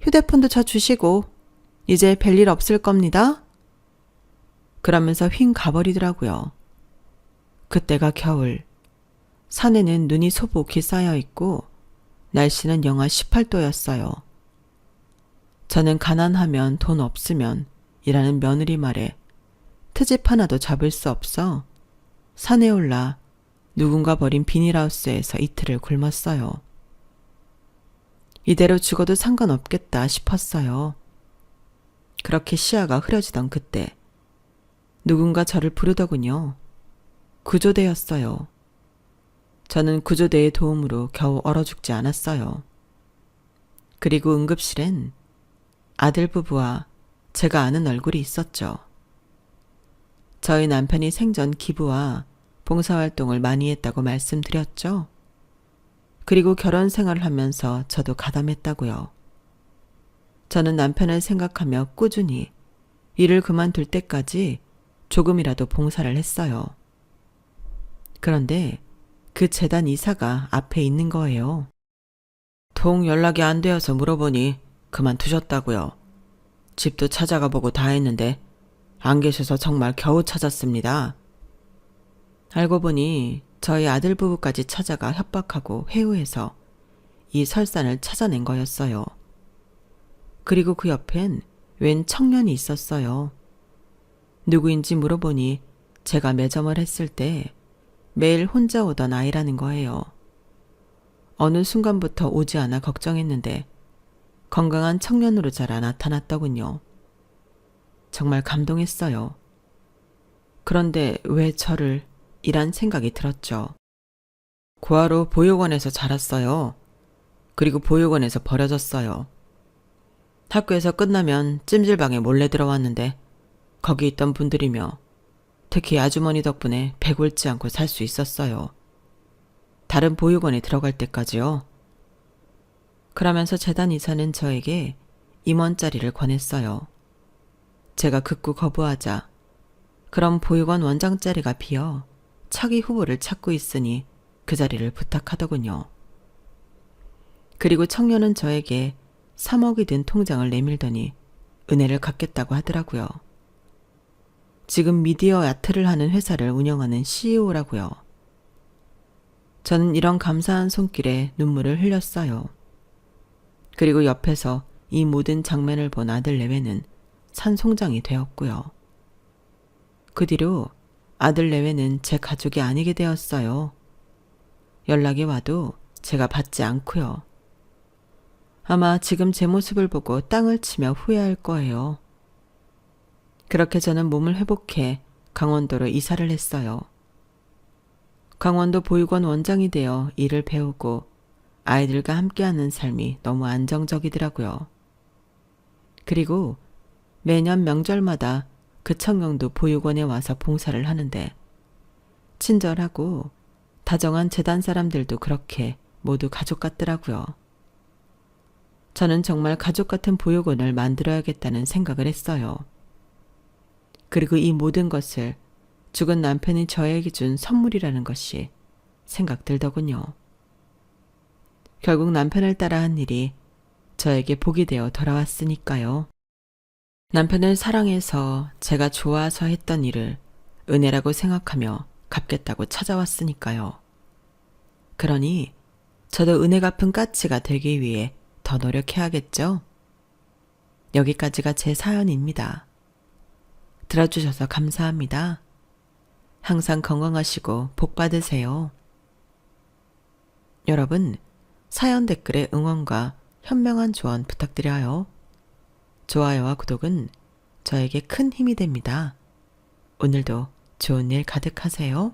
휴대폰도 저 주시고 이제 별일 없을 겁니다. 그러면서 휭 가버리더라고요. 그때가 겨울. 산에는 눈이 소복히 쌓여 있고 날씨는 영하 18도였어요. 저는 가난하면 돈 없으면 이라는 며느리 말에 트집 하나도 잡을 수 없어 산에 올라 누군가 버린 비닐하우스에서 이틀을 굶었어요. 이대로 죽어도 상관없겠다 싶었어요. 그렇게 시야가 흐려지던 그때 누군가 저를 부르더군요. 구조대였어요. 저는 구조대의 도움으로 겨우 얼어 죽지 않았어요. 그리고 응급실엔 아들 부부와 제가 아는 얼굴이 있었죠. 저희 남편이 생전 기부와 봉사활동을 많이 했다고 말씀드렸죠. 그리고 결혼 생활을 하면서 저도 가담했다고요. 저는 남편을 생각하며 꾸준히 일을 그만둘 때까지 조금이라도 봉사를 했어요. 그런데 그 재단 이사가 앞에 있는 거예요. 통 연락이 안 되어서 물어보니 그만두셨다고요. 집도 찾아가 보고 다 했는데 안 계셔서 정말 겨우 찾았습니다. 알고 보니 저희 아들 부부까지 찾아가 협박하고 회유해서 이 설산을 찾아낸 거였어요. 그리고 그 옆엔 웬 청년이 있었어요. 누구인지 물어보니 제가 매점을 했을 때 매일 혼자 오던 아이라는 거예요. 어느 순간부터 오지 않아 걱정했는데 건강한 청년으로 자라 나타났더군요. 정말 감동했어요. 그런데 왜 저를 이란 생각이 들었죠. 고아로 보육원에서 자랐어요. 그리고 보육원에서 버려졌어요. 학교에서 끝나면 찜질방에 몰래 들어왔는데 거기 있던 분들이며 특히 아주머니 덕분에 배 곪지 않고 살 수 있었어요. 다른 보육원에 들어갈 때까지요. 그러면서 재단 이사는 저에게 임원자리를 권했어요. 제가 극구 거부하자 그럼 보육원 원장 자리가 비어 차기 후보를 찾고 있으니 그 자리를 부탁하더군요. 그리고 청년은 저에게 3억이 든 통장을 내밀더니 은혜를 갚겠다고 하더라고요. 지금 미디어 아트를 하는 회사를 운영하는 CEO라고요. 저는 이런 감사한 손길에 눈물을 흘렸어요. 그리고 옆에서 이 모든 장면을 본 아들 내외는 산송장이 되었고요. 그 뒤로 아들 내외는 제 가족이 아니게 되었어요. 연락이 와도 제가 받지 않고요. 아마 지금 제 모습을 보고 땅을 치며 후회할 거예요. 그렇게 저는 몸을 회복해 강원도로 이사를 했어요. 강원도 보육원 원장이 되어 일을 배우고 아이들과 함께하는 삶이 너무 안정적이더라고요. 그리고 매년 명절마다 그 청년도 보육원에 와서 봉사를 하는데 친절하고 다정한 재단 사람들도 그렇게 모두 가족 같더라고요. 저는 정말 가족 같은 보육원을 만들어야겠다는 생각을 했어요. 그리고 이 모든 것을 죽은 남편이 저에게 준 선물이라는 것이 생각들더군요. 결국 남편을 따라한 일이 저에게 복이 되어 돌아왔으니까요. 남편을 사랑해서 제가 좋아서 했던 일을 은혜라고 생각하며 갚겠다고 찾아왔으니까요. 그러니 저도 은혜 갚은 까치가 되기 위해 더 노력해야겠죠? 여기까지가 제 사연입니다. 들어주셔서 감사합니다. 항상 건강하시고 복 받으세요. 여러분, 사연 댓글에 응원과 현명한 조언 부탁드려요. 좋아요와 구독은 저에게 큰 힘이 됩니다. 오늘도 좋은 일 가득하세요.